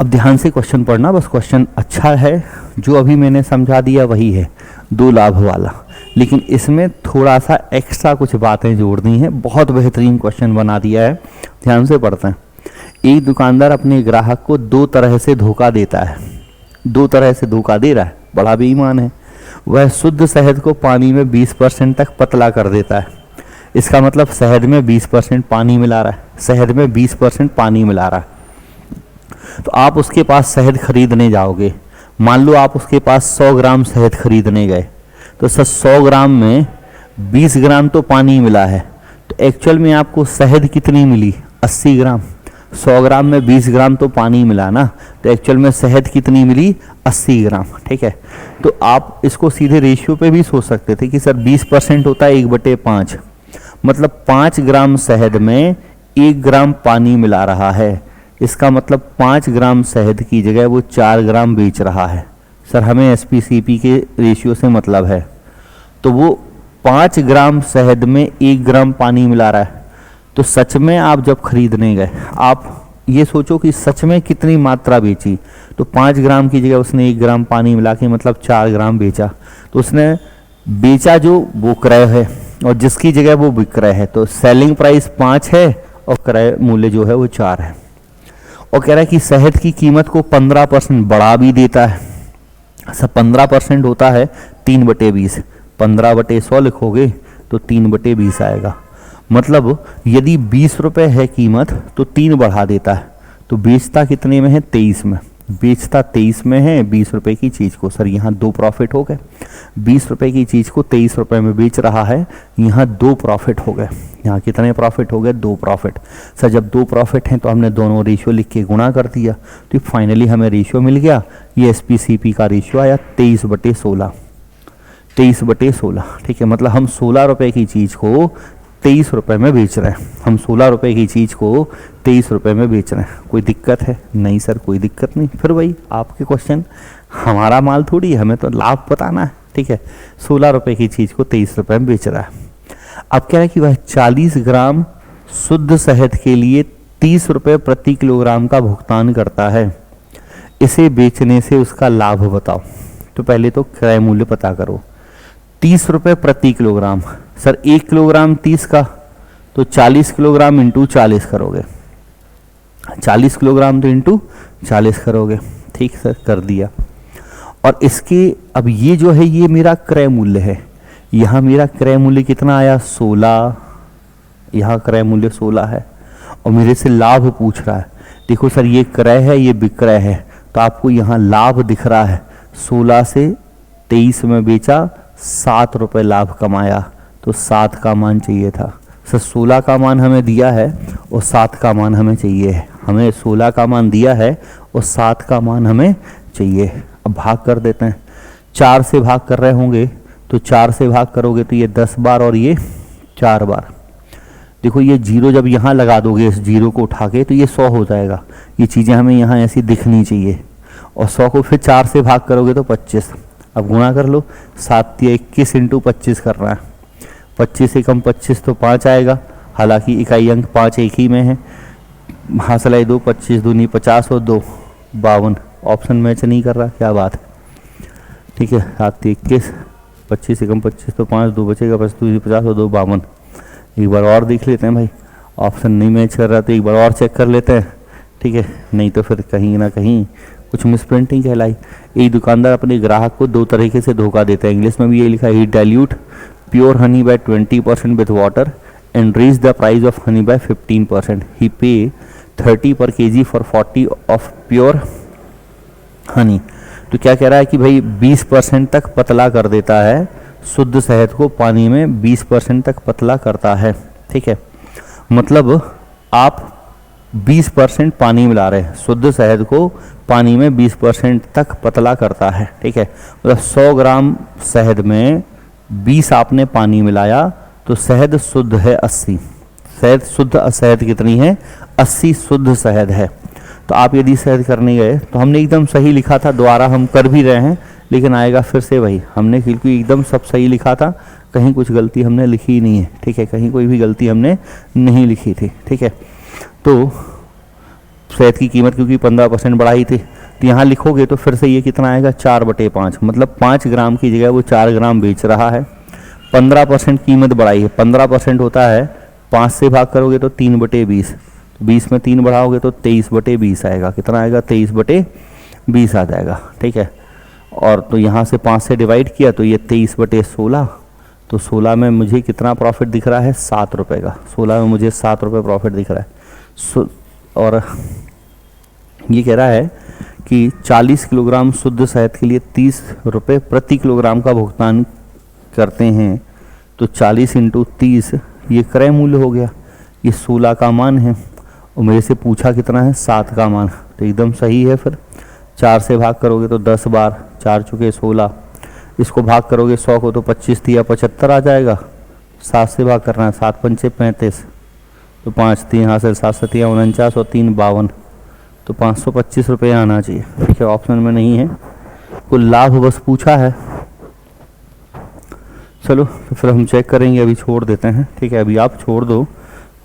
अब ध्यान से क्वेश्चन पढ़ना, बस क्वेश्चन अच्छा है, जो अभी मैंने समझा दिया वही है 2 लाभ वाला, लेकिन इसमें थोड़ा सा एक्स्ट्रा कुछ बातें जोड़नी है। बहुत बेहतरीन क्वेश्चन बना दिया है, ध्यान से पढ़ते हैं। एक दुकानदार अपने ग्राहक को 2 तरह से धोखा देता है, 2 तरह से धोखा दे रहा है, बड़ा बेईमान है। वह शुद्ध शहद को पानी में 20% तक पतला कर देता है। इसका मतलब शहद में 20% पानी मिला रहा है, शहद में 20% पानी मिला रहा है। तो आप उसके पास शहद खरीदने जाओगे, मान लो आप उसके पास 100 ग्राम शहद खरीदने गए, तो सर 100 ग्राम में 20 ग्राम तो पानी मिला है, तो एक्चुअल में आपको शहद कितनी मिली, 80 ग्राम। 100 ग्राम में 20 ग्राम तो पानी मिला ना, तो एक्चुअल में शहद कितनी मिली, 80 ग्राम, ठीक है। तो आप इसको सीधे रेशियो पे भी सोच सकते थे कि सर 20% होता है 1/5, मतलब 5 ग्राम शहद में 1 ग्राम पानी मिला रहा है। इसका मतलब 5 ग्राम शहद की जगह वो 4 ग्राम बेच रहा है। सर हमें SPCP के रेशियो से मतलब है, तो वो 5 ग्राम शहद में 1 ग्राम पानी मिला रहा है। तो सच में आप जब खरीदने गए, आप ये सोचो कि सच में कितनी मात्रा बेची, तो 5 ग्राम की जगह उसने 1 ग्राम पानी मिला के मतलब 4 ग्राम बेचा। तो उसने बेचा जो वो क्रय है, और जिसकी जगह वो विक्रय है, तो सेलिंग प्राइस 5 है और क्रय मूल्य जो है वो 4 है। और कह रहा है कि शहद की कीमत को 15% बढ़ा भी देता है। सब 15% होता है 3/20, 15/100 लिखोगे तो 3/20 आएगा। मतलब यदि 20 रुपये है कीमत तो 3 बढ़ा देता है, तो बेचता कितने में है, 23 में, बेचता 23 में है 20 रुपये की चीज़ को। सर यहाँ 2 प्रॉफिट हो गए, 20 रुपये की चीज़ को 23 रुपये में बेच रहा है, यहाँ 2 प्रॉफिट हो गए। यहाँ कितने प्रॉफिट हो गए, 2 प्रॉफिट। सर जब 2 प्रॉफिट हैं तो हमने दोनों रेशियो लिख के गुणा कर दिया, तो फाइनली हमें रेशियो मिल गया। ये SPCP का रेशियो आया 23/16, 23/16, ठीक है। मतलब हम 16 रुपये की चीज़ को 23 रुपये में बेच रहे हैं, हम 16 रुपये की चीज़ को 23 रुपये में बेच रहे हैं। कोई दिक्कत है, नहीं सर कोई दिक्कत नहीं। फिर वही आपके क्वेश्चन, हमारा माल थोड़ी, हमें तो लाभ बताना है, ठीक है। 16 रुपये की चीज़ को 23 रुपये में बेच रहा है। अब कह रहा है कि वह 40 ग्राम शुद्ध शहद के लिए 30 रुपये प्रति किलोग्राम का भुगतान करता है। इसे बेचने से उसका लाभ बताओ। तो पहले तो क्रय मूल्य पता करो, 30 रुपये प्रति किलोग्राम। सर 1 किलोग्राम 30 का, तो 40 किलोग्राम इंटू 40 करोगे, 40 किलोग्राम तो इंटू 40 करोगे, ठीक सर कर दिया। और इसके अब ये जो है ये मेरा क्रय मूल्य है, यहाँ मेरा क्रय मूल्य कितना आया, 16, यहाँ क्रय मूल्य 16 है, और मेरे से लाभ पूछ रहा है। देखो सर ये क्रय है ये विक्रय है, तो आपको यहाँ लाभ दिख रहा है, 16 से 23 में बेचा, 7 रुपये लाभ कमाया, तो 7 का मान चाहिए था। सर 16 का मान हमें दिया है और 7 का मान हमें चाहिए है, हमें 16 का मान दिया है और 7 का मान हमें चाहिए। अब भाग कर देते हैं, 4 से भाग कर रहे होंगे तो 4 से भाग करोगे तो ये 10 बार और ये 4 बार। देखो ये 0 जब यहाँ लगा दोगे, इस 0 को उठा के, तो ये 100 हो जाएगा। ये चीज़ें हमें यहाँ ऐसी दिखनी चाहिए। और 100 को फिर 4 से भाग करोगे तो 25। अब गुणा कर लो, 7 या 21 इंटू 25 करना है, 25 से कम 25 तो 5 आएगा, हालांकि इकाई अंक 5 एक ही में है। हासिलाई 2, 25 दूनी 50 और 2 52। ऑप्शन मैच नहीं कर रहा, क्या बात है। ठीक है, 7 21, 25 एकम 25 तो 5 2 बचेगा, 25 दूनी 50 और 2 52। एक बार और देख लेते हैं भाई, ऑप्शन नहीं मैच कर रहा तो एक बार और चेक कर लेते हैं। ठीक है, नहीं तो फिर कहीं ना कहीं कुछ मिसप्रिंटिंग कहलाई। एक दुकानदार अपने ग्राहक को 2 तरीके से धोखा देता है। इंग्लिश में भी ये लिखा है, he dilute pure honey by 20% with water and reach the price of honey by 15%। He pay 30 per kg for 40 of pure honey. तो क्या कह रहा है कि भाई 20% तक पतला कर देता है, शुद्ध शहद को पानी में 20% तक पतला करता है। ठीक है, मतलब आप 20% पानी मिला रहे हैं, शुद्ध शहद को पानी में 20% तक पतला करता है। ठीक है, मतलब 100 ग्राम शहद में 20 आपने पानी मिलाया तो शहद शुद्ध है 80। शहद शुद्ध शहद कितनी है? 80 शुद्ध शहद है। तो आप यदि शहद करने गए तो हमने एकदम सही लिखा था, दोबारा हम कर भी रहे हैं लेकिन आएगा फिर से वही। हमने बिल्कुल एकदम सब सही लिखा था, कहीं कुछ गलती हमने लिखी ही नहीं है। ठीक है, कहीं कोई भी गलती हमने नहीं लिखी थी। ठीक है, तो शहद की कीमत क्योंकि 15% बढ़ाई थी तो यहाँ लिखोगे तो फिर से ये कितना आएगा? 4/5, मतलब 5 ग्राम की जगह वो 4 ग्राम बेच रहा है। 15% कीमत बढ़ाई है, 15% होता है 5 से भाग करोगे तो 3/20, 20 में 3 बढ़ाओगे तो 23/20 आएगा। कितना आएगा? 23/20 आ जाएगा। ठीक है, और तो यहाँ से 5 से डिवाइड किया तो ये 23/16, तो 16 में मुझे कितना प्रॉफिट दिख रहा है? 7 रुपये का। 16 में मुझे 7 रुपये प्रॉफिट दिख रहा है। और ये कह रहा है कि 40 किलोग्राम शुद्ध शहद के लिए 30 रुपये प्रति किलोग्राम का भुगतान करते हैं। तो 40 × 30 ये क्रय मूल्य हो गया। ये 16 का मान है और मेरे से पूछा कितना है? 7 का मान। तो एकदम सही है। फिर 4 से भाग करोगे तो 10 बार, 4 चुके 16, इसको भाग करोगे 100 को तो 25 तिया 75 आ जाएगा। 7 से भाग करना है, 7 पंचे 35, तो 5 3 हासिल, 7 सतिया 49 और 3 52, तो 525 रुपये आना चाहिए। ठीक है, ऑप्शन में नहीं है, कुल लाभ बस पूछा है। चलो तो फिर हम चेक करेंगे, अभी छोड़ देते हैं। ठीक है, अभी आप छोड़ दो,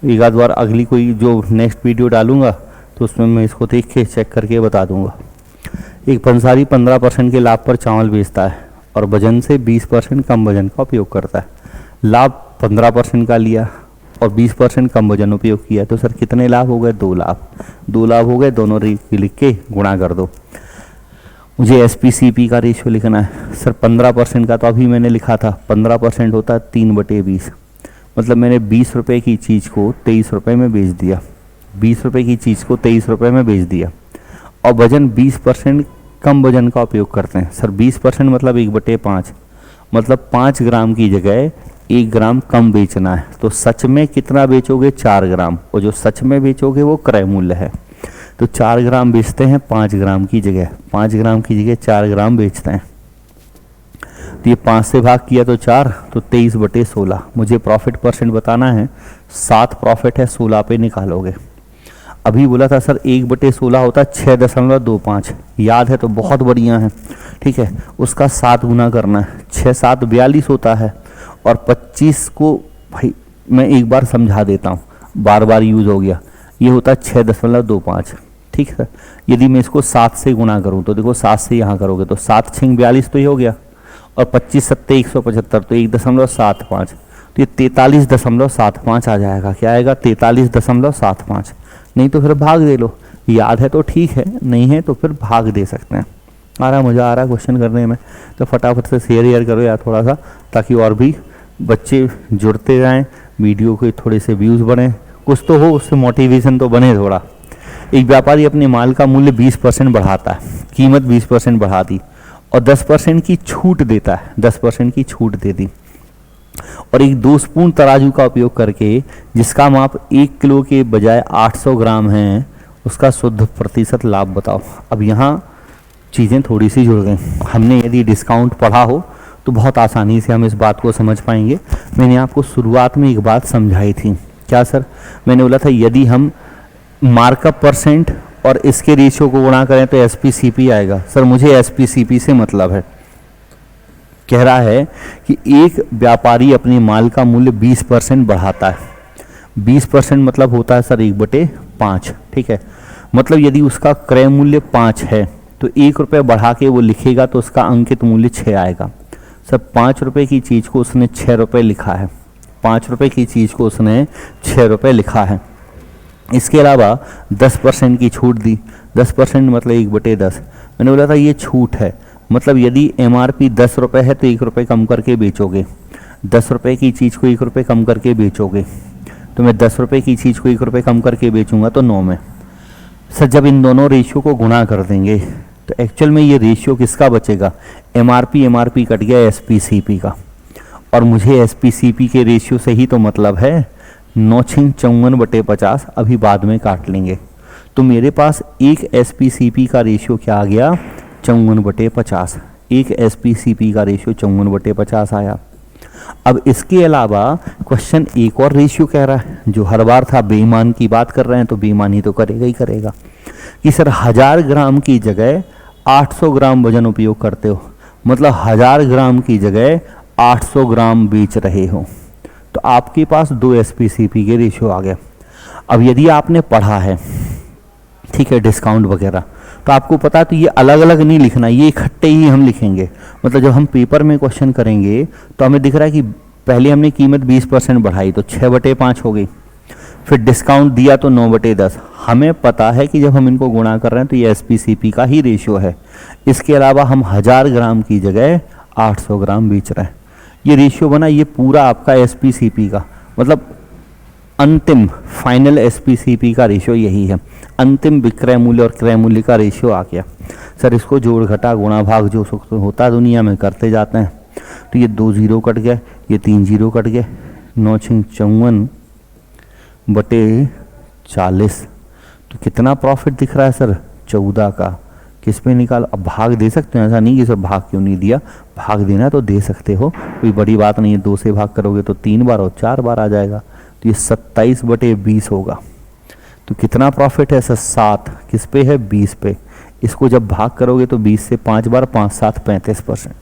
एक आध बार अगली कोई जो नेक्स्ट वीडियो डालूंगा तो उसमें मैं इसको देख के चेक करके बता दूंगा। एक पंसारी 15% के लाभ पर चावल बेचता है और वजन से 20% कम वजन का उपयोग करता है। लाभ 15% का लिया और 20% कम वजन उपयोग किया, तो सर कितने लाभ हो गए? 2 लाभ। 2 लाभ हो गए, दोनों लिख के गुणा कर दो। मुझे SPCP का रेशियो लिखना है। सर 15% का तो अभी मैंने लिखा था, 15% होता है 3/20, मतलब मैंने 20 रुपये की चीज़ को 23 रुपये में बेच दिया। 20 रुपये की चीज़ को 23 रुपये में बेच दिया। और वजन 20% कम वजन का उपयोग करते हैं। सर 20% मतलब 1/5, मतलब 5 ग्राम की जगह 1 ग्राम कम बेचना है। तो सच में कितना बेचोगे? 4 ग्राम। और जो सच में बेचोगे वो क्रय मूल्य है। तो 4 ग्राम बेचते हैं 5 ग्राम की जगह, 5 ग्राम की जगह 4 ग्राम बेचते हैं। तो ये 5 से भाग किया तो 4, तो 23/16। मुझे प्रॉफिट परसेंट बताना है, 7 प्रॉफिट है, 16 पे निकालोगे। अभी बोला था सर 1/16 होता है 6.25, याद है तो बहुत बढ़िया है। ठीक है, उसका 7 गुना करना है, 6 7 42 होता है। और 25 को भाई मैं एक बार समझा देता हूँ, बार बार यूज़ हो गया, ये होता है 6.25। ठीक है, यदि मैं इसको 7 से गुना करूँ तो देखो 7 से यहाँ करोगे तो 7 6 42 तो ये हो गया, और 25 7 175 तो 1.75, तो ये 43.75 आ जाएगा। क्या आएगा? 43.75। नहीं तो फिर भाग दे लो, याद है तो ठीक है, नहीं है तो फिर भाग दे सकते हैं। मज़ा आ रहा है क्वेश्चन करने में, तो फटाफट से शेयर करो यार थोड़ा सा, ताकि और भी बच्चे जुड़ते जाएं, वीडियो के थोड़े से व्यूज़ बढ़ें, कुछ तो हो, उससे मोटिवेशन तो बने थोड़ा। एक व्यापारी अपने माल का मूल्य 20% बढ़ाता है, कीमत 20% बढ़ा दी और 10% की छूट देता है, 10% की छूट दे दी। और एक दोषपूर्ण तराजू का उपयोग करके जिसका माप 1 किलो के बजाय 800 ग्राम है, उसका शुद्ध प्रतिशत लाभ बताओ। अब यहाँ चीज़ें थोड़ी सी जुड़ गई। हमने यदि डिस्काउंट पढ़ा हो तो बहुत आसानी से हम इस बात को समझ पाएंगे। मैंने आपको शुरुआत में एक बात समझाई थी, क्या सर? मैंने बोला था यदि हम मार्कअप परसेंट और इसके रेशियो को गुणा करें तो SPCP आएगा। सर मुझे SPCP से मतलब है, कह रहा है कि एक व्यापारी अपने माल का मूल्य 20% बढ़ाता है। 20% मतलब होता है सर 1/5, 5, ठीक है। मतलब यदि उसका क्रय मूल्य 5 है तो 1 रुपये बढ़ा के वो लिखेगा तो उसका अंकित मूल्य 6 आएगा। सर 5 रुपये की चीज़ को उसने 6 रुपये लिखा है, 5 रुपये की चीज़ को उसने 6 रुपये लिखा है। इसके अलावा 10% की छूट दी, 10% मतलब 1/10। मैंने बोला था ये छूट है, मतलब यदि MRP 10 रुपये है तो 1 रुपये कम करके बेचोगे, 10 रुपये की चीज़ को 1 रुपये कम करके बेचोगे, तो मैं 10 रुपये की चीज़ को 1 रुपये कम करके बेचूंगा तो 9 में। सर जब इन दोनों रेशियो को गुणा कर देंगे तो एक्चुअल में ये रेशियो किसका बचेगा, MRP कट गया SPCP का, और मुझे SPCP के रेशियो से ही तो मतलब है 9×54/50, अभी बाद में काट लेंगे। तो मेरे पास एक SPCP का रेशियो क्या आ गया, 54/50, एक SPCP का रेशियो 54/50 आया। अब इसके अलावा क्वेश्चन एक और रेशियो कह रहा है, जो हर बार था बेईमान की बात कर रहे हैं तो बेईमानी तो करेगा ही करेगा, कि सर 1000 ग्राम की जगह 800 ग्राम वजन उपयोग करते हो, मतलब 1000 ग्राम की जगह 800 ग्राम बेच रहे हो, तो आपके पास 2 SPCP के रेशियो आ गया। अब यदि आपने पढ़ा है, ठीक है, डिस्काउंट वगैरह, तो आपको पता है तो ये अलग अलग नहीं लिखना, ये इकट्ठे ही हम लिखेंगे। मतलब जब हम पेपर में क्वेश्चन करेंगे तो हमें दिख रहा है कि पहले हमने कीमत 20% बढ़ाई तो 6/5 हो गई, फिर डिस्काउंट दिया तो 9/10। हमें पता है कि जब हम इनको गुणा कर रहे हैं तो ये SPCP का ही रेशियो है। इसके अलावा हम 1000 ग्राम की जगह 800 ग्राम बेच रहे हैं, ये रेशियो बना, ये पूरा आपका SPCP का, मतलब अंतिम फाइनल SPCP का रेशियो यही है। अंतिम विक्रय मूल्य और क्रय मूल्य का रेशियो आ गया। सर इसको जोड़ घटा गुणा भाग जो होता है दुनिया में करते जाते हैं, तो ये 2 0 कट गए, ये 3 0 कट गए, 9×54/40, तो कितना प्रॉफिट दिख रहा है सर, 14 का। किस पे निकाल, अब भाग दे सकते हैं, ऐसा नहीं कि सर भाग क्यों नहीं दिया, भाग देना तो दे सकते हो, कोई बड़ी बात नहीं है। 2 से भाग करोगे तो 3 बार और 4 बार आ जाएगा, तो ये 27/20 होगा। तो कितना प्रॉफिट है सर, 7, किस पे है, 20 पे। इसको जब भाग करोगे तो 20 से 5 बार, 5 7 35%,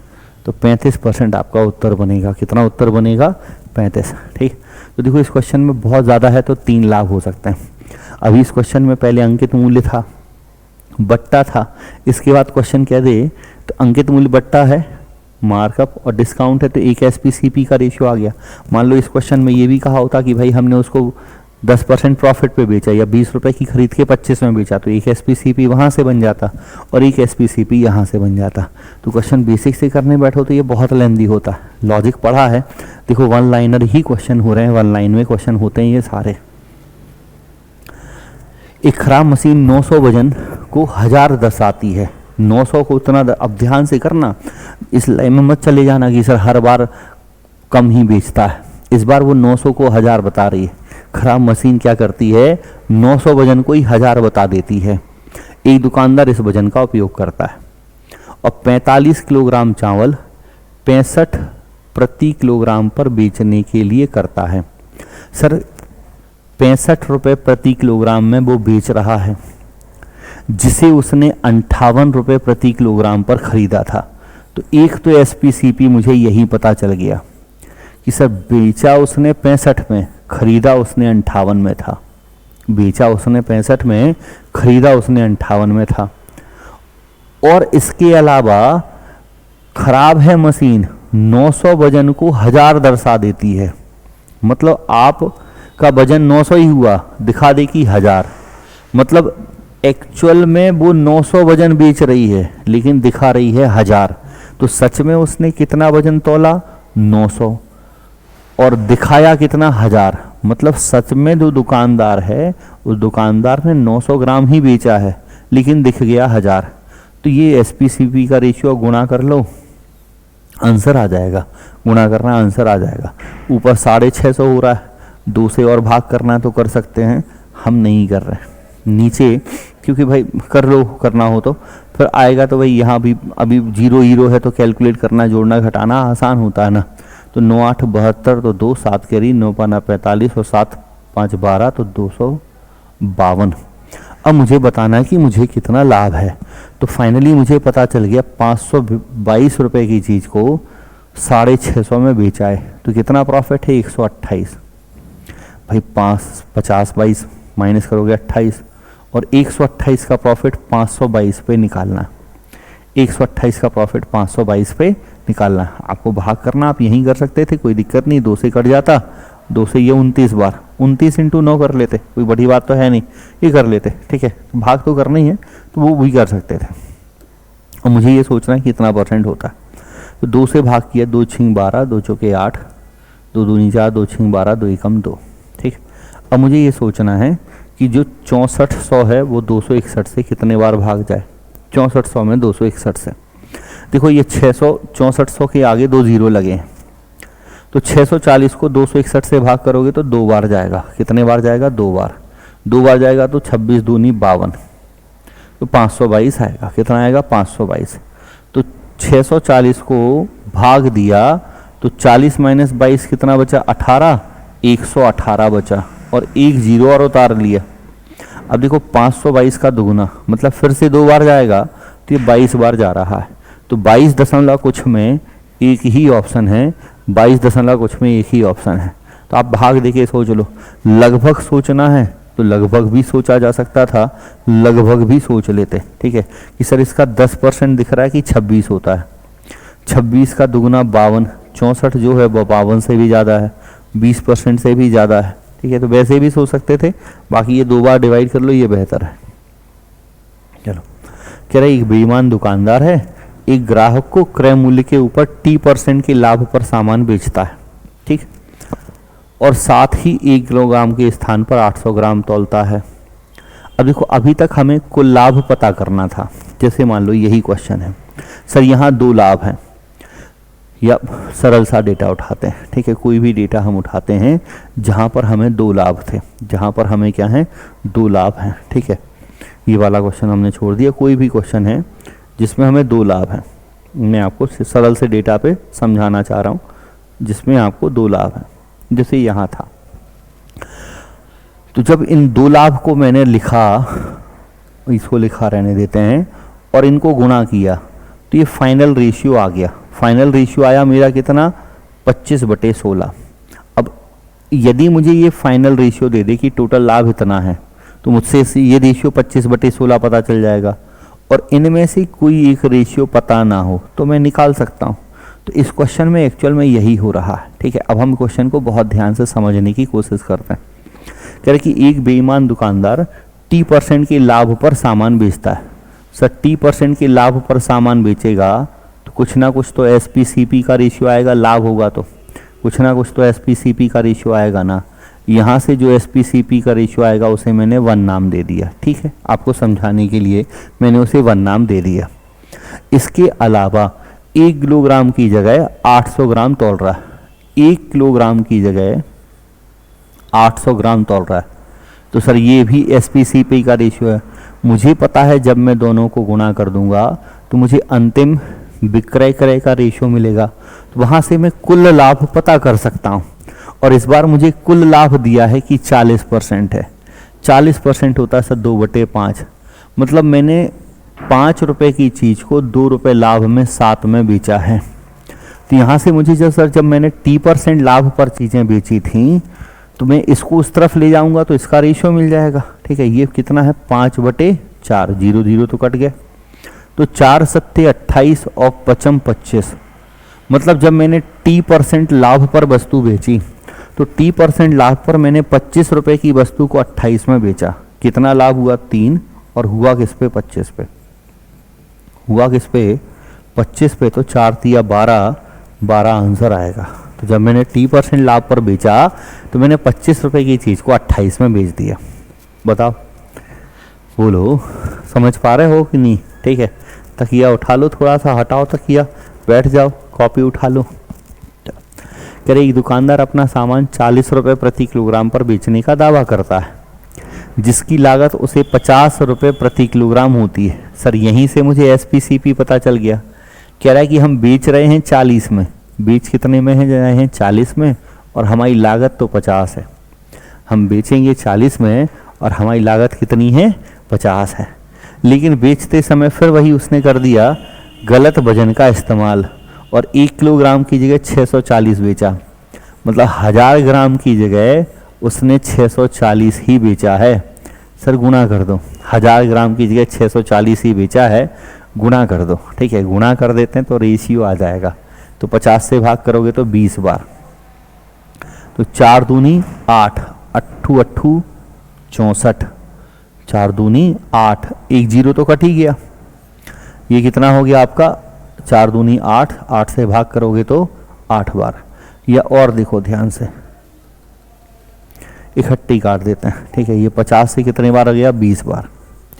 तो 35% आपका उत्तर बनेगा। कितना उत्तर बनेगा, 35, ठीक। तो देखो इस क्वेश्चन में बहुत ज़्यादा है तो 3 लाभ हो सकते हैं। अभी इस क्वेश्चन में पहले अंकित मूल्य था, बट्टा था, इसके बाद क्वेश्चन कह दे तो अंकित मूल्य बट्टा है, मार्कअप और डिस्काउंट है, तो एक SPCP का रेशियो आ गया। मान लो इस क्वेश्चन में ये भी कहा होता कि भाई हमने उसको 10% प्रॉफिट पे बेचा या 20 रुपये की खरीद के 25 में बेचा, तो एक SPCP वहाँ से बन जाता और एक SPCP यहाँ से बन जाता। तो क्वेश्चन बेसिक से करने बैठो तो ये बहुत लेंदी होता। लॉजिक पढ़ा है, देखो 1 लाइनर ही क्वेश्चन हो रहे हैं, 1 लाइन में क्वेश्चन होते हैं ये सारे। एक खराब मशीन 900 वजन को 1000 दर्शाती है, 900 को उतना, अब ध्यान से करना, इस लाइन में मत चले जाना कि सर हर बार कम ही बेचता है। इस बार वो 900 को 1000 बता रही है। खराब मशीन क्या करती है, 900 वजन को ही 1000 बता देती है। एक दुकानदार इस वजन का उपयोग करता है और 45 किलोग्राम चावल 65 प्रति किलोग्राम पर बेचने के लिए करता है। सर 65 रुपये प्रति किलोग्राम में वो बेच रहा है, जिसे उसने 58 रुपये प्रति किलोग्राम पर खरीदा था। तो एक तो SPCP मुझे यही पता चल गया कि सर बेचा उसने 65 में, खरीदा उसने 58 में था। बेचा उसने 65 में, खरीदा उसने 58 में था। और इसके अलावा खराब है मशीन, 900 वजन को 1000 दर्शा देती है, मतलब आप का वजन 900 ही हुआ, दिखा दे कि 1000, मतलब एक्चुअल में वो 900 वजन बेच रही है लेकिन दिखा रही है 1000। तो सच में उसने कितना वजन तोला, 900, और दिखाया कितना, 1000। मतलब सच में जो दुकानदार है उस दुकानदार ने 900 ग्राम ही बेचा है लेकिन दिख गया 1000। तो ये SPCP का रेशियो गुणा कर लो, आंसर आ जाएगा। गुणा करना आंसर आ जाएगा। ऊपर 650 हो रहा है, 2 से और भाग करना है तो कर सकते हैं, हम नहीं कर रहे हैं। नीचे क्योंकि भाई कर लो, करना हो तो फिर आएगा, तो भाई यहाँ भी अभी 0 0 है तो कैलकुलेट करना, जोड़ना घटाना आसान होता है ना। तो 9 8 72, तो 2 7 कैरी, 9 5 45 और 7 5 12, तो 252। अब मुझे बताना है कि मुझे कितना लाभ है। तो फाइनली मुझे पता चल गया 522 रुपये की चीज़ को 650 में बेचा है, तो कितना प्रॉफिट है, 128। भाई 50 22 माइनस करोगे 28, और 128 का प्रॉफिट 522 पे निकालना है। 128 का प्रॉफिट 522 पे निकालना है। आपको भाग करना आप यहीं कर सकते थे, कोई दिक्कत नहीं, 2 से कट जाता, 2 से ये 29 बार, 29 इंटू 9 कर लेते, कोई बड़ी बात तो है नहीं, ये कर लेते, ठीक है। भाग तो करना ही है, तो वो भी कर सकते थे। और मुझे ये सोचना है कि इतना परसेंट होता है, तो 2 से भाग किया, 2 छिंग 12, 2 चौके 8, 2 दूनी 4, 2 छिंग 12, 2 एकम 2, ठीक। अब मुझे ये सोचना है कि जो 6400 है वो 261 से कितने बार भाग जाए। 6400 में 261 से, देखो ये 6400 के आगे 2 जीरो लगे हैं, तो 640 को 261 से भाग करोगे तो 2 बार जाएगा। कितने बार जाएगा? 2 बार। 2 बार जाएगा तो 26 दूनी 52, तो 522 आएगा। कितना आएगा? 522। तो 640 को भाग दिया तो 40 माइनस 22 कितना बचा? 18, 118 बचा, और 1 जीरो और उतार लिया। अब देखो 522 का दुगुना, मतलब फिर से 2 बार जाएगा, तो ये 22 बार जा रहा है। तो 22 दशमलव कुछ में एक ही ऑप्शन है, 22 दशमलव कुछ में एक ही ऑप्शन है। तो आप भाग देके सोच लो, लगभग सोचना है तो लगभग भी सोचा जा सकता था, लगभग भी सोच लेते, ठीक है, कि सर इसका 10% दिख रहा है कि 26 होता है। 26 का दुगुना 52, 64 जो है वो 52 से भी ज़्यादा है, 20% से भी ज़्यादा है, ठीक है। तो वैसे भी सोच सकते थे, बाकी ये 2 बार डिवाइड कर लो, ये बेहतर है। चलो, कह रहे एक बेईमान दुकानदार है, एक ग्राहक को क्रय मूल्य के ऊपर T% के लाभ पर सामान बेचता है, ठीक, और साथ ही 1 किलोग्राम के स्थान पर 800 ग्राम तौलता है। अब देखो अभी तक हमें कुल लाभ पता करना था। जैसे मान लो यही क्वेश्चन है, सर यहाँ 2 लाभ हैं, या सरल सा डेटा उठाते हैं, ठीक है, कोई भी डेटा हम उठाते हैं जहाँ पर हमें 2 लाभ थे, जहाँ पर हमें क्या है? 2 लाभ हैं, ठीक है। ये वाला क्वेश्चन हमने छोड़ दिया, कोई भी क्वेश्चन है जिसमें हमें 2 लाभ हैं। मैं आपको सरल से डेटा पे समझाना चाह रहा हूँ जिसमें आपको 2 लाभ हैं। जैसे यहाँ था, तो जब इन 2 लाभ को मैंने लिखा, इसको लिखा रहने देते हैं, और इनको गुणा किया, तो ये फाइनल रेशियो आ गया। फाइनल रेशियो आया मेरा कितना? 25/16। अब यदि मुझे ये फाइनल रेशियो दे दे कि टोटल लाभ इतना है, तो मुझसे ये रेशियो 25/16 पता चल जाएगा, और इनमें से कोई एक रेशियो पता ना हो तो मैं निकाल सकता हूँ। तो इस क्वेश्चन में एक्चुअल में यही हो रहा है, ठीक है। अब हम क्वेश्चन को बहुत ध्यान से समझने की कोशिश करते हैं। कह रहे कि एक बेईमान दुकानदार T% के लाभ पर सामान बेचता है। सर T% के लाभ पर सामान बेचेगा तो कुछ ना कुछ तो SPCP का रेशियो आएगा, लाभ होगा तो कुछ ना कुछ तो SPCP का रेशियो आएगा ना। यहाँ से जो SPCP का रेशियो आएगा उसे मैंने 1 नाम दे दिया, ठीक है, आपको समझाने के लिए मैंने उसे 1 नाम दे दिया। इसके अलावा 1 किलोग्राम की जगह 800 ग्राम तौल रहा है, 1 किलोग्राम की जगह 800 ग्राम तौल रहा है, तो सर ये भी SPCP का रेशियो है। मुझे पता है जब मैं दोनों को गुणा कर दूंगा तो मुझे अंतिम विक्रय क्रय का रेशियो मिलेगा, तो वहाँ से मैं कुल लाभ पता कर सकता हूँ। और इस बार मुझे कुल लाभ दिया है कि 40% है। 40% होता है सर 2/5, मतलब मैंने 5 रुपये की चीज़ को 2 रुपये लाभ में 7 में बेचा है। तो यहाँ से मुझे जब मैंने T% लाभ पर चीज़ें बेची थी, तो मैं इसको उस तरफ ले जाऊँगा तो इसका रेशियो मिल जाएगा, ठीक है। ये कितना है? 5/4, 0 0 तो कट गया, तो 4 7 28 और 5 25, मतलब जब मैंने T% लाभ पर वस्तु बेची तो T% लाभ पर मैंने 25 रुपये की वस्तु को 28 में बेचा। कितना लाभ हुआ? 3, और हुआ किस पे? 25 पे। हुआ किस पे? 25 पे, तो 4 तिया 12, 12 आंसर आएगा। तो जब मैंने T% लाभ पर बेचा तो मैंने 25 रुपये की चीज़ को 28 में बेच दिया। बताओ, बोलो, समझ पा रहे हो कि नहीं? ठीक है, तकिया उठा लो, थोड़ा सा हटाओ तकिया, बैठ जाओ, कॉपी उठा लो। कह रहे एक दुकानदार अपना सामान 40 रुपये प्रति किलोग्राम पर बेचने का दावा करता है, जिसकी लागत उसे 50 रुपये प्रति किलोग्राम होती है। सर यहीं से मुझे SPCP पता चल गया। कह रहा है कि हम बेच रहे हैं 40 में, बेच कितने में हैं? 40 में, और हमारी लागत तो 50 है। हम बेचेंगे 40 में और हमारी लागत कितनी है? 50 है। लेकिन बेचते समय फिर वही उसने कर दिया, गलत वजन का इस्तेमाल, और 1 किलोग्राम की जगह 640 बेचा, मतलब 1000 ग्राम की जगह उसने 640 ही बेचा है। सर गुणा कर दो, 1000 ग्राम की जगह 640 ही बेचा है, गुणा कर दो। ठीक है, गुणा कर देते हैं तो रेशियो आ जाएगा। तो 50 से भाग करोगे तो 20 बार, तो 4 दूनी 8, अट्ठू अट्ठू 64, 4 दूनी 8, एक जीरो तो कट ही गया। ये कितना हो गया आपका 4 दूनी 8, 8 से भाग करोगे तो 8 बार। या और देखो ध्यान से, इकट्ठी काट देते हैं। ठीक है, ये 50 से कितने बार आ गया 20 बार।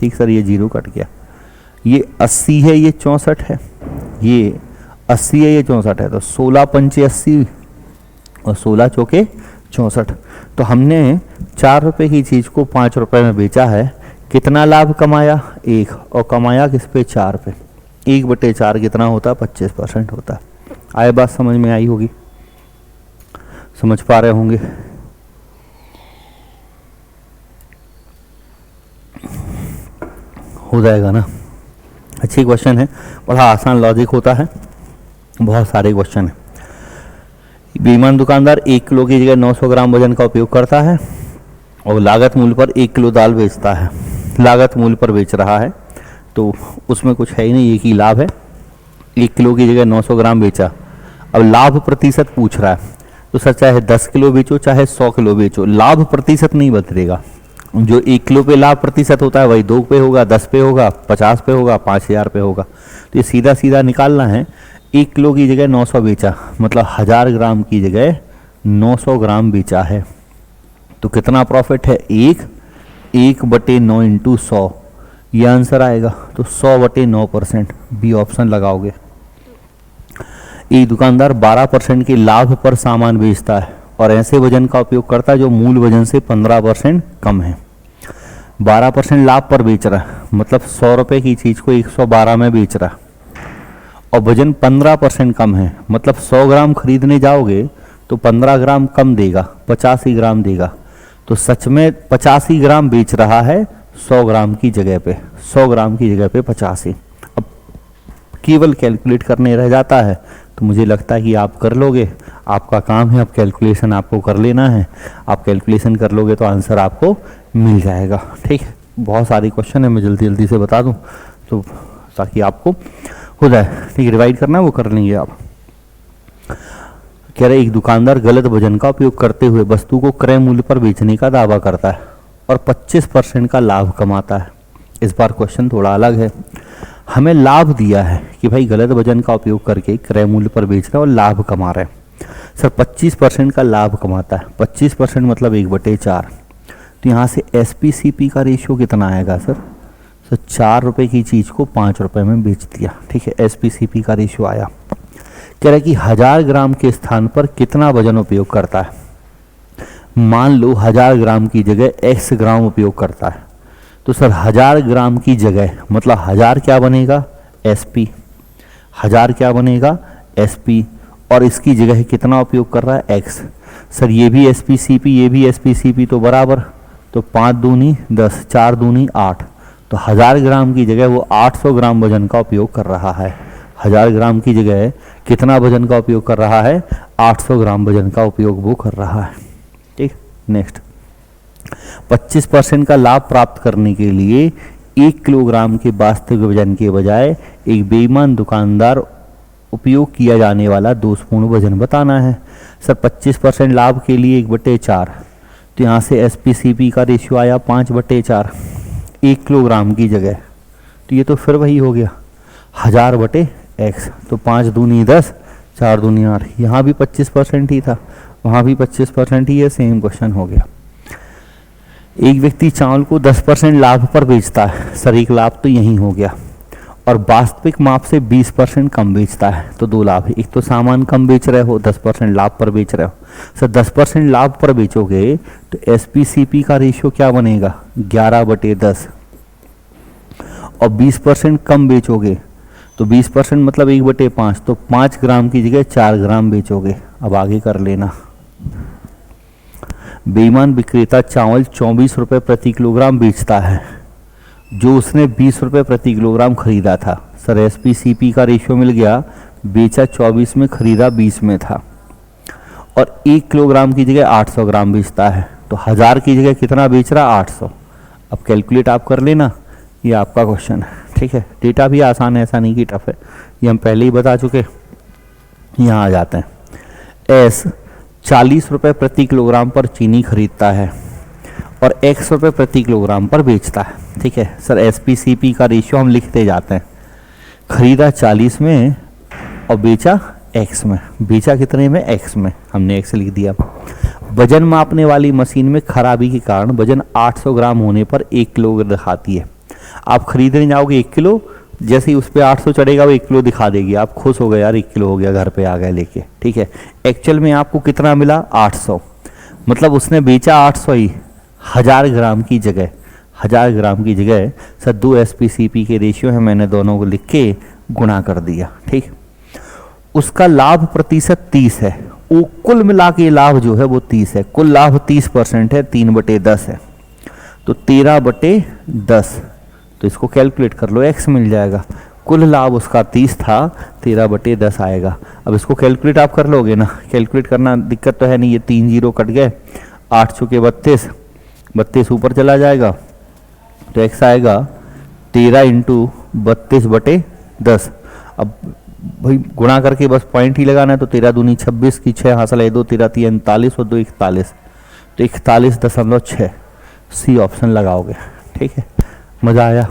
ठीक सर, ये जीरो कट गया। ये 80 है, ये 64 है, ये 80 है, ये 64 है, तो 16 पंचे 80 और 16 चौके 64। तो हमने 4 रुपये की चीज़ को 5 रुपये में बेचा है। कितना लाभ कमाया 1, और कमाया किस पे 4 पे। 1/4 कितना होता 25% होता। आए बात समझ में आई होगी, समझ पा रहे होंगे। हो जाएगा ना। अच्छी क्वेश्चन है, बड़ा आसान लॉजिक होता है, बहुत सारे क्वेश्चन है। बेईमान दुकानदार 1 किलो की जगह 900 ग्राम वजन का उपयोग करता है और लागत मूल्य पर 1 किलो दाल बेचता है। लागत मूल्य पर बेच रहा है तो उसमें कुछ है ही नहीं, एक ही लाभ है। 1 किलो की जगह 900 ग्राम बेचा। अब लाभ प्रतिशत पूछ रहा है, तो सर चाहे 10 किलो बेचो चाहे 100 किलो बेचो, लाभ प्रतिशत नहीं बदलेगा। जो 1 किलो पे लाभ प्रतिशत होता है वही 2 पे होगा, 10 पे होगा, 50 पे होगा, 5000 पे होगा। तो ये सीधा सीधा निकालना है। 1 किलो की जगह 900 बेचा, मतलब 1000 ग्राम की जगह 900 ग्राम बेचा है, तो कितना प्रॉफिट है 1/9 इंटू 100, ये आंसर आएगा। तो 100/9%, बी ऑप्शन लगाओगे। एक दुकानदार 12% के लाभ पर सामान बेचता है और ऐसे वजन का उपयोग करता है जो मूल वजन से 15% कम है। 12% लाभ पर बेच रहा है, मतलब 100 रुपये की चीज़ को 112 में बेच रहा है, और वजन 15% कम है, मतलब 100 ग्राम खरीदने जाओगे तो 15 ग्राम कम देगा, 85 ग्राम देगा। तो सच में 85 ग्राम बेच रहा है 100 ग्राम की जगह पे, 100 ग्राम की जगह पे 85। अब केवल कैलकुलेट करने रह जाता है, तो मुझे लगता है कि आप कर लोगे, आपका काम है। अब कैलकुलेशन आपको कर लेना है, आप कैलकुलेशन कर लोगे तो आंसर आपको मिल जाएगा। ठीक है, बहुत सारे क्वेश्चन है, मैं जल्दी जल्दी से बता दूं तो ताकि आपको हो जाए। ठीक है, रिवाइड करना है वो कर लेंगे आप। कह रहे एक दुकानदार गलत वजन का उपयोग करते हुए वस्तु को क्रय मूल्य पर बेचने का दावा करता है और 25% का लाभ कमाता है। इस बार क्वेश्चन थोड़ा अलग है, हमें लाभ दिया है कि भाई गलत वजन का उपयोग करके क्रय मूल्य पर बेच रहा है और लाभ कमा रहा है। सर 25% का लाभ कमाता है, 25% मतलब 1/4। तो यहाँ से SPCP का रेशियो कितना आएगा सर? 4 रुपये की चीज़ को 5 रुपये में बेच दिया। ठीक है, SPCP का रेशियो आया। कह रहा है कि 1000 ग्राम के स्थान पर कितना वजन उपयोग करता है। मान लो 1000 ग्राम की जगह x ग्राम उपयोग करता है, तो सर 1000 ग्राम की जगह मतलब 1000 क्या बनेगा SP, 1000 क्या बनेगा SP, और इसकी जगह कितना उपयोग कर रहा है x। सर ये भी SPCP ये भी SPCP, तो बराबर, तो 5 दूनी 10, 4 दूनी 8, तो 1000 ग्राम की जगह वो 800 ग्राम वजन का उपयोग कर रहा है। 1000 ग्राम की जगह कितना वजन का उपयोग कर रहा है? 800 ग्राम वजन का उपयोग वो कर रहा है। ठीक, नेक्स्ट 25% का लाभ प्राप्त करने के लिए 1 किलोग्राम के वास्तविक वजन के बजाय एक बेईमान दुकानदार उपयोग किया जाने वाला दोषपूर्ण वजन बताना है। सर 25% लाभ के लिए 1/4, तो यहाँ से SPCP का रेशियो आया 5/4, 1 किलोग्राम की जगह, तो ये तो फिर वही हो गया 1000/x, तो 5 दूनी 10, 4 दूनी 8, यहाँ भी 25% ही था, वहाँ भी 25% ही है, सेम क्वेश्चन हो गया। एक व्यक्ति चावल को 10% लाभ पर बेचता है, सर एक लाभ तो यही हो गया, और वास्तविक माप से 20% कम बेचता है, तो 2 लाभ है। एक तो सामान कम बेच रहे हो, 10% लाभ पर बेच रहे हो। सर 10% लाभ पर बेचोगे तो SPCP का रेशियो क्या बनेगा 11/10, और 20% कम बेचोगे तो 20% मतलब 1/5, तो 5 ग्राम की जगह 4 ग्राम बेचोगे। अब आगे कर लेना। बेईमान विक्रेता चावल 24 रुपये प्रति किलोग्राम बेचता है, जो उसने 20 रुपये प्रति किलोग्राम खरीदा था। सर SPCP का रेशियो मिल गया, बेचा 24 में, खरीदा 20 में था, और 1 किलोग्राम की जगह 800 ग्राम बेचता है, तो 1000 की जगह कितना बेच रहा 800, अब कैलकुलेट आप कर लेना, ये आपका क्वेश्चन है, ठीक है। डेटा भी आसान है, ऐसा नहीं कि टफ है, ये हम पहले ही बता चुके। यहाँ आ जाते हैं। एस 40 रुपये प्रति किलोग्राम पर चीनी खरीदता है और X रुपये प्रति किलोग्राम पर बेचता है, ठीक है। सर SPCP का रेशियो हम लिखते जाते हैं। खरीदा 40 में और बेचा X में। बेचा कितने में? X में। हमने X लिख दिया। वजन मापने वाली मशीन में खराबी के कारण वजन 800 ग्राम होने पर 1 किलो दिखाती है। आप खरीदने जाओगे 1 किलो, जैसे ही उस पर 800 चढ़ेगा वो 1 किलो दिखा देगी। आप खुश हो गए, यार 1 किलो हो गया, घर पे आ गए लेके, ठीक है। एक्चुअल में आपको कितना मिला? 800। मतलब उसने बेचा 800 ही, 1000 ग्राम की जगह। 1000 ग्राम की जगह सर 2 SPCP के रेशियो है, मैंने दोनों को लिख के गुणा कर दिया, ठीक। उसका लाभ प्रतिशत 30 है। वो कुल मिला के लाभ जो है वो 30 है। कुल लाभ 30% है, 3/10 है, तो 13/10। तो इसको कैलकुलेट कर लो, X मिल जाएगा। कुल लाभ उसका 30 था, 13/10 आएगा। अब इसको कैलकुलेट आप कर लोगे ना, कैलकुलेट करना दिक्कत तो है नहीं। ये 3 जीरो कट गए, 8 चौके 32, 32 ऊपर चला जाएगा, तो X आएगा 13 × 32/10। अब भाई गुणा करके बस पॉइंट ही लगाना है, तो 13 दूनी 26 की 6 हासिल है 2, 13 3 39 और 2 41, तो 41.6। सी ऑप्शन लगाओगे, ठीक है। मज़ा आया?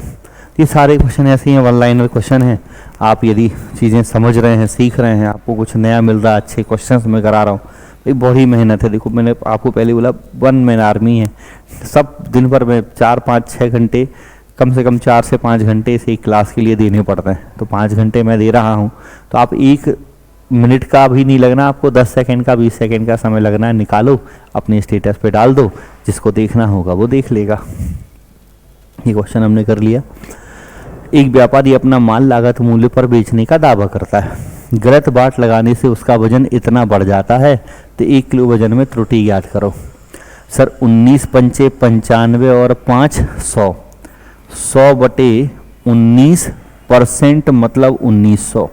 ये सारे क्वेश्चन ऐसे ही हैं, वन लाइनर क्वेश्चन हैं। आप यदि चीज़ें समझ रहे हैं, सीख रहे हैं, आपको कुछ नया मिल रहा है, अच्छे क्वेश्चंस मैं करा रहा हूँ, भाई बड़ी मेहनत है। देखो मैंने आपको पहले बोला 1 मैन आर्मी है। सब दिन भर में 4 5 6 घंटे, कम से कम 4 से 5 घंटे इसे क्लास के लिए देने पड़ते हैं। तो 5 घंटे मैं दे रहा हूँ, तो आप 1 मिनट का भी नहीं लगना, आपको 10 सेकंड का 20 सेकंड का समय लगना है। निकालो, अपने स्टेटस पे डाल दो, जिसको देखना होगा वो देख लेगा। ये क्वेश्चन हमने कर लिया। एक व्यापारी अपना माल लागत मूल्य पर बेचने का दावा करता है। गलत बाट लगाने से उसका वजन इतना बढ़ जाता है, तो 1 किलो वजन में त्रुटि ज्ञात करो। सर 19 पंचे 95 और 5 100, 100/19% मतलब 1900।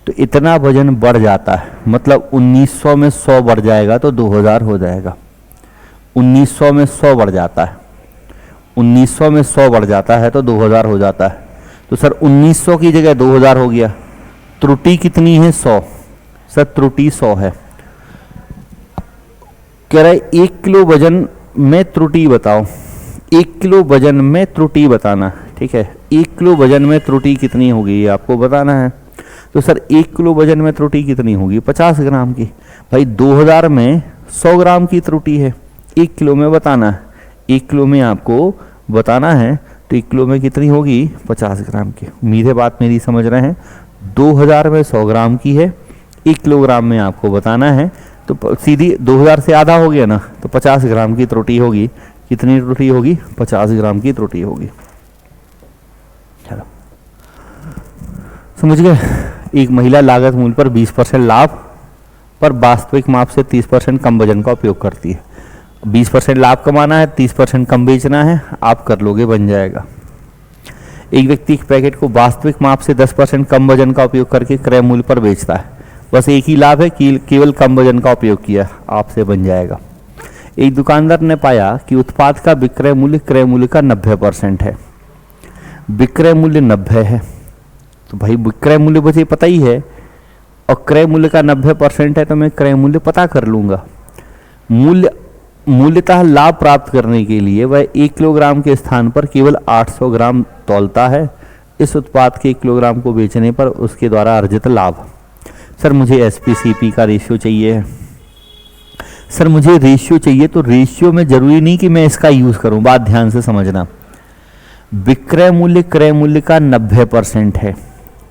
तो इतना वजन बढ़ जाता है, मतलब 1900 में 100 बढ़ जाएगा तो 2000 हो जाएगा। 1900 में 100 बढ़ जाता है, 1900 में 100 बढ़ जाता है तो 2000 हो जाता है। तो सर 1900 की जगह 2000 हो गया। त्रुटि कितनी है? 100। सर त्रुटि 100 है। कह रहा है 1 किलो वजन में त्रुटि बताओ। 1 किलो वजन में त्रुटि बताना, ठीक है। 1 किलो वजन में त्रुटि कितनी होगी ये आपको बताना है। तो सर 1 किलो वजन में त्रुटि कितनी होगी? 50 ग्राम की। भाई 2000 में 100 ग्राम की त्रुटि है, 1 किलो में बताना है। 1 किलो में आपको बताना है, तो 1 किलो में कितनी होगी? 50 ग्राम की। उम्मीद है बात मेरी समझ रहे हैं। 2000 में 100 ग्राम की है, 1 किलोग्राम में आपको बताना है, तो सीधी 2000 से आधा हो गया ना, तो 50 ग्राम की त्रुटि होगी। कितनी त्रुटि होगी? 50 ग्राम की त्रुटि होगी। चलो समझ गए। एक महिला लागत मूल्य पर 20% लाभ पर वास्तविक माप से 30% कम वजन का उपयोग करती है। 20% लाभ कमाना है, 30% कम बेचना है, आप कर लोगे, बन जाएगा। एक व्यक्ति एक पैकेट को वास्तविक माप से 10% कम वजन का उपयोग करके क्रय मूल्य पर बेचता है। बस एक ही लाभ है कि केवल कम वजन का उपयोग किया, आपसे बन जाएगा। एक दुकानदार ने पाया कि उत्पाद का विक्रय मूल्य क्रय मूल्य का 90% है। विक्रय मूल्य 90 है, तो भाई विक्रय मूल्य मुझे पता ही है, और क्रय मूल्य का 90% है, तो मैं क्रय मूल्य पता कर लूँगा। मूल्यतः लाभ प्राप्त करने के लिए वह 1 किलोग्राम के स्थान पर केवल 800 ग्राम तौलता है। इस उत्पाद के 1 किलोग्राम को बेचने पर उसके द्वारा अर्जित लाभ। सर मुझे SPCP का रेशियो चाहिए। सर मुझे रेशियो चाहिए, तो रेशियो में जरूरी नहीं कि मैं इसका यूज करूं, बात ध्यान से समझना। विक्रय मूल्य क्रय मूल्य का 90% है,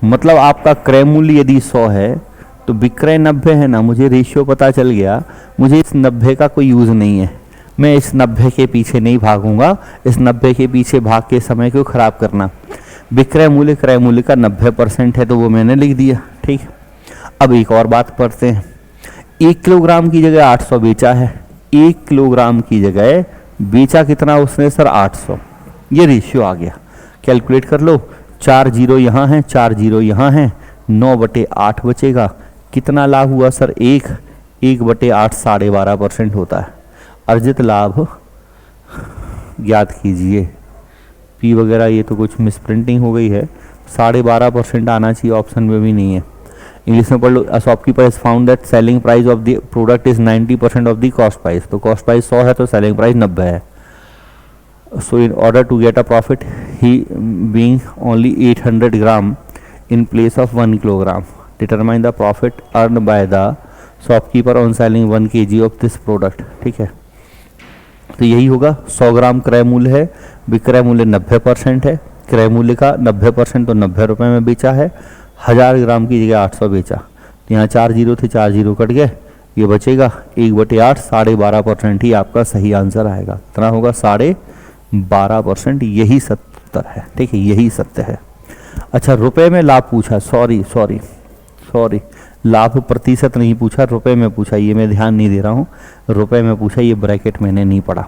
मतलब आपका क्रय मूल्य यदि 100 है तो विक्रय 90 है ना। मुझे रेशियो पता चल गया, मुझे इस 90 का कोई यूज नहीं है। मैं इस 90 के पीछे नहीं भागूंगा, इस 90 के पीछे भाग के समय को खराब करना। विक्रय मूल्य क्रय मूल्य का 90% है, तो वो मैंने लिख दिया, ठीक। अब एक और बात पढ़ते हैं। 1 किलोग्राम की जगह 800 बेचा है। 1 किलोग्राम की जगह बेचा कितना उसने? सर 800। ये रेशियो आ गया, कैलकुलेट कर लो। 4 जीरो यहाँ है, 4 जीरो यहाँ है, 9/8 बचेगा। कितना लाभ हुआ सर? 1/8 12.5% होता है। अर्जित लाभ ज्ञात कीजिए। पी वगैरह ये तो कुछ मिसप्रिंटिंग हो गई है, 12.5% आना चाहिए, ऑप्शन में भी नहीं है। इंग्लिश में पढ़ लो, a shopkeeper has found that selling price of the product is 90% of the cost price. तो कॉस्ट प्राइस 100 है तो सेलिंग प्राइस 90 है। So in order to get a profit he being only 800 gram in place of 1 kilogram, determine the profit earn by the shopkeeper on selling 1 kg of this product. ठीक है, तो यही होगा। 100 ग्राम क्रय मूल्य है, विक्रय मूल्य 90% है, क्रय मूल्य का 90% तो 90 रुपये में बेचा है, 1000 ग्राम की जगह 800 बेचा। तो यहाँ 4 जीरो थे, 4 जीरो कट गए, ये बचेगा 1/8, 12.5% ही आपका सही आंसर आएगा। इतना होगा 12.5%, यही सत्य है। ठीक है, यही सत्य है। अच्छा, रुपए में लाभ पूछा, सॉरी लाभ प्रतिशत नहीं पूछा, रुपए में पूछा, ये मैं ध्यान नहीं दे रहा हूँ, रुपए में पूछा, ये ब्रैकेट मैंने नहीं पढ़ा।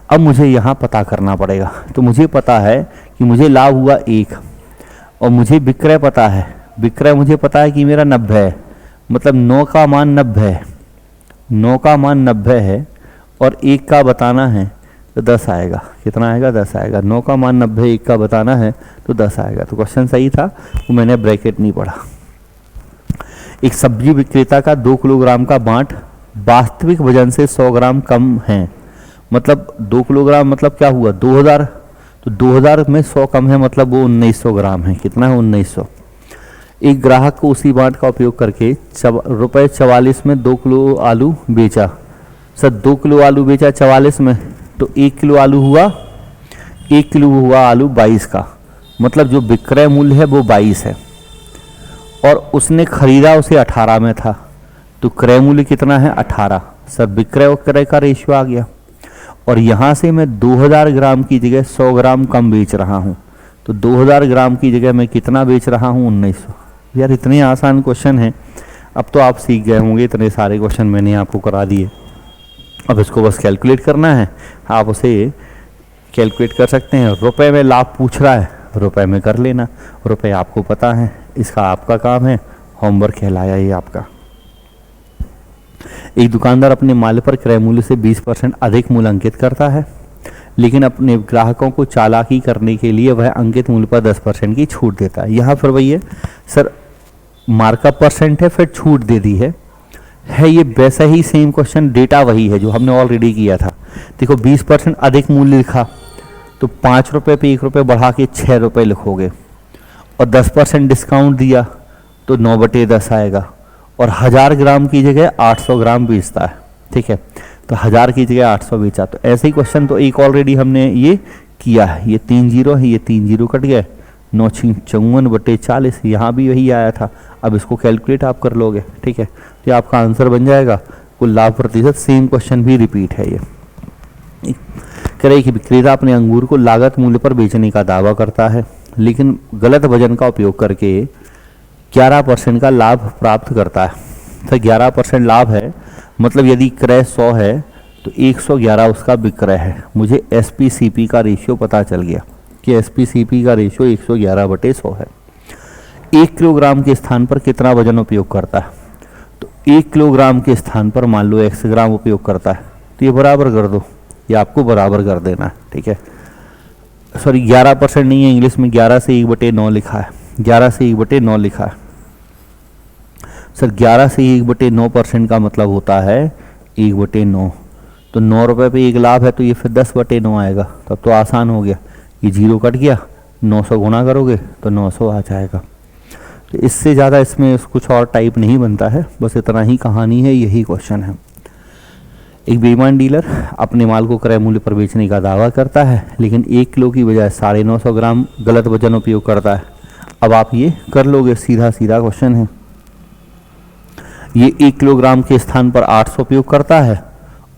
अब मुझे यहाँ पता करना पड़ेगा। तो मुझे पता है कि मुझे लाभ हुआ 1 और मुझे विक्रय पता है, विक्रय मुझे पता है कि मेरा 90 है, मतलब 9 का मान 90 है, 9 का मान 90 है और 1 का बताना है तो 10 आएगा। कितना आएगा? 10 आएगा। 9 का मान 90, 1 का बताना है तो 10 आएगा। तो क्वेश्चन सही था, वो मैंने ब्रैकेट नहीं पढ़ा। एक सब्जी विक्रेता का 2 किलोग्राम का बांट वास्तविक वजन से 100 ग्राम कम है, मतलब 2 किलोग्राम मतलब क्या हुआ? 2000, तो 2000 में 100 कम है, मतलब वो 1900 ग्राम है। कितना है? 1900। एक ग्राहक को उसी बांट का उपयोग करके रुपये 44 में 2 किलो आलू बेचा। सर 2 किलो आलू बेचा 44 में, तो 1 किलो आलू हुआ, 1 किलो हुआ आलू 22 का, मतलब जो विक्रय मूल्य है वो 22 है और उसने खरीदा उसे 18 में था, तो क्रय मूल्य कितना है? 18। सर विक्रय और क्रय का रेशियो आ गया। और यहाँ से मैं 2000 ग्राम की जगह 100 ग्राम कम बेच रहा हूँ, तो 2000 ग्राम की जगह मैं कितना बेच रहा हूँ? 1900। यार इतने आसान क्वेश्चन हैं, अब तो आप सीख गए होंगे, इतने सारे क्वेश्चन मैंने आपको करा दिए। अब इसको बस कैलकुलेट करना है, आप उसे कैलकुलेट कर सकते हैं। रुपए में लाभ पूछ रहा है, रुपए में कर लेना, रुपए आपको पता है, इसका आपका काम है, होमवर्क कहलाया ये आपका। एक दुकानदार अपने माल पर क्रय मूल्य से 20% अधिक मूल्य अंकित करता है, लेकिन अपने ग्राहकों को चालाकी करने के लिए वह अंकित मूल्य पर 10% की छूट देता है। यहाँ पर वही है सर, मार्कअप परसेंट है, फिर छूट दे दी है ये वैसा ही सेम क्वेश्चन, डेटा वही है जो हमने ऑलरेडी किया था। देखो 20% अधिक मूल्य लिखा तो 5 रुपये पे 1 रुपये बढ़ा के 6 रुपये लिखोगे, और 10% डिस्काउंट दिया तो 9/10 आएगा, और 1000 ग्राम की जगह 800 ग्राम बेचता है। ठीक है, तो 1000 की जगह 800 बेचा। तो ऐसे ही क्वेश्चन तो एक ऑलरेडी हमने ये किया है, ये 3 जीरो है, ये 3 जीरो कट गए, 954/40, यहाँ भी वही आया था। अब इसको कैलकुलेट आप कर लोगे। ठीक है, तो आपका आंसर बन जाएगा कुल लाभ प्रतिशत। सेम क्वेश्चन भी रिपीट है। ये कह रहे कि विक्रेता अपने अंगूर को लागत मूल्य पर बेचने का दावा करता है, लेकिन गलत वजन का उपयोग करके 11% का लाभ प्राप्त करता है। तो 11% लाभ है, मतलब यदि क्रय 100 है तो 111 उसका विक्रय है। मुझे SPCP का रेशियो पता चल गया कि SPCP का रेशियो 111/100 है। 1 किलोग्राम के स्थान पर कितना वजन उपयोग करता है? तो 1 किलोग्राम के स्थान पर मान लो x ग्राम उपयोग करता है, तो ये बराबर कर दो, ये आपको बराबर कर देना है। ठीक है, सॉरी 11% नहीं है, इंग्लिश में 11 से 1/9 लिखा है, 11 से 1/9 लिखा है। सर 11 से 1/9% का मतलब होता है 1/9, तो 9 रुपये पे 1 लाभ है, तो ये फिर 10/9 आएगा। तब तो आसान हो गया, ये जीरो कट गया, 900 गुना करोगे तो 900 आ जाएगा। तो इससे ज़्यादा इसमें कुछ और टाइप नहीं बनता है, बस इतना ही कहानी है, यही क्वेश्चन है। एक बेईमान डीलर अपने माल को क्रय मूल्य पर बेचने का दावा करता है, लेकिन 1 किलो की बजाय 950 ग्राम गलत वजन उपयोग करता है। अब आप ये कर लोगे, सीधा सीधा क्वेश्चन है। ये 1 किलोग्राम के स्थान पर 800 उपयोग करता है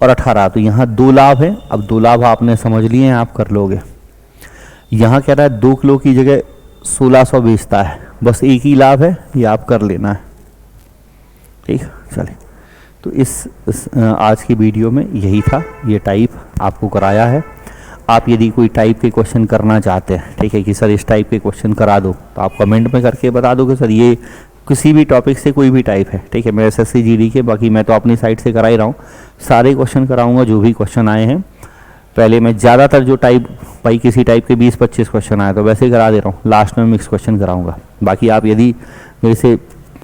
और 18, तो यहाँ 2 लाभ है। अब 2 लाभ आपने समझ लिए हैं, आप कर लोगे। यहाँ कह रहा है 2 किलो की जगह 1600 बेचता है, बस एक ही लाभ है, ये आप कर लेना है। ठीक, चलिए। तो इस आज की वीडियो में यही था, ये टाइप आपको कराया है। आप यदि कोई टाइप के क्वेश्चन करना चाहते हैं, ठीक है, कि सर इस टाइप के क्वेश्चन करा दो, तो आप कमेंट में करके बता दो कि सर ये किसी भी टॉपिक से कोई भी टाइप है। ठीक है, मैं SSC GD के, बाकी मैं तो अपनी साइड से करा ही रहा हूँ, सारे क्वेश्चन कराऊंगा जो भी क्वेश्चन आए हैं। पहले मैं ज़्यादातर जो टाइप भाई किसी टाइप के 20-25 क्वेश्चन आए तो वैसे ही करा दे रहा हूँ, लास्ट में मिक्स क्वेश्चन कराऊंगा। बाकी आप यदि मेरे से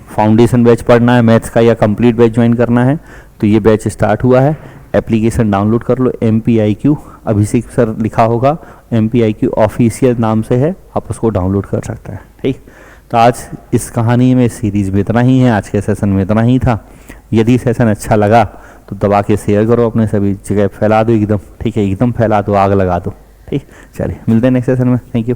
फाउंडेशन बैच पढ़ना है मैथ्स का या कंप्लीट बैच ज्वाइन करना है तो ये बैच स्टार्ट हुआ है। एप्लीकेशन डाउनलोड कर लो, MPIQ अभिषेक सर लिखा होगा, MPIQ ऑफिशियल नाम से है, आप उसको डाउनलोड कर सकते हैं। ठीक, तो आज इस कहानी में सीरीज़ में इतना ही है, आज के सेशन में इतना ही था। यदि सेशन अच्छा लगा तो दबा के शेयर करो, अपने सभी जगह फैला दो एकदम, ठीक है, एकदम फैला दो, आग लगा दो। ठीक, चलिए मिलते हैं नेक्स्ट सेशन में। Thank you.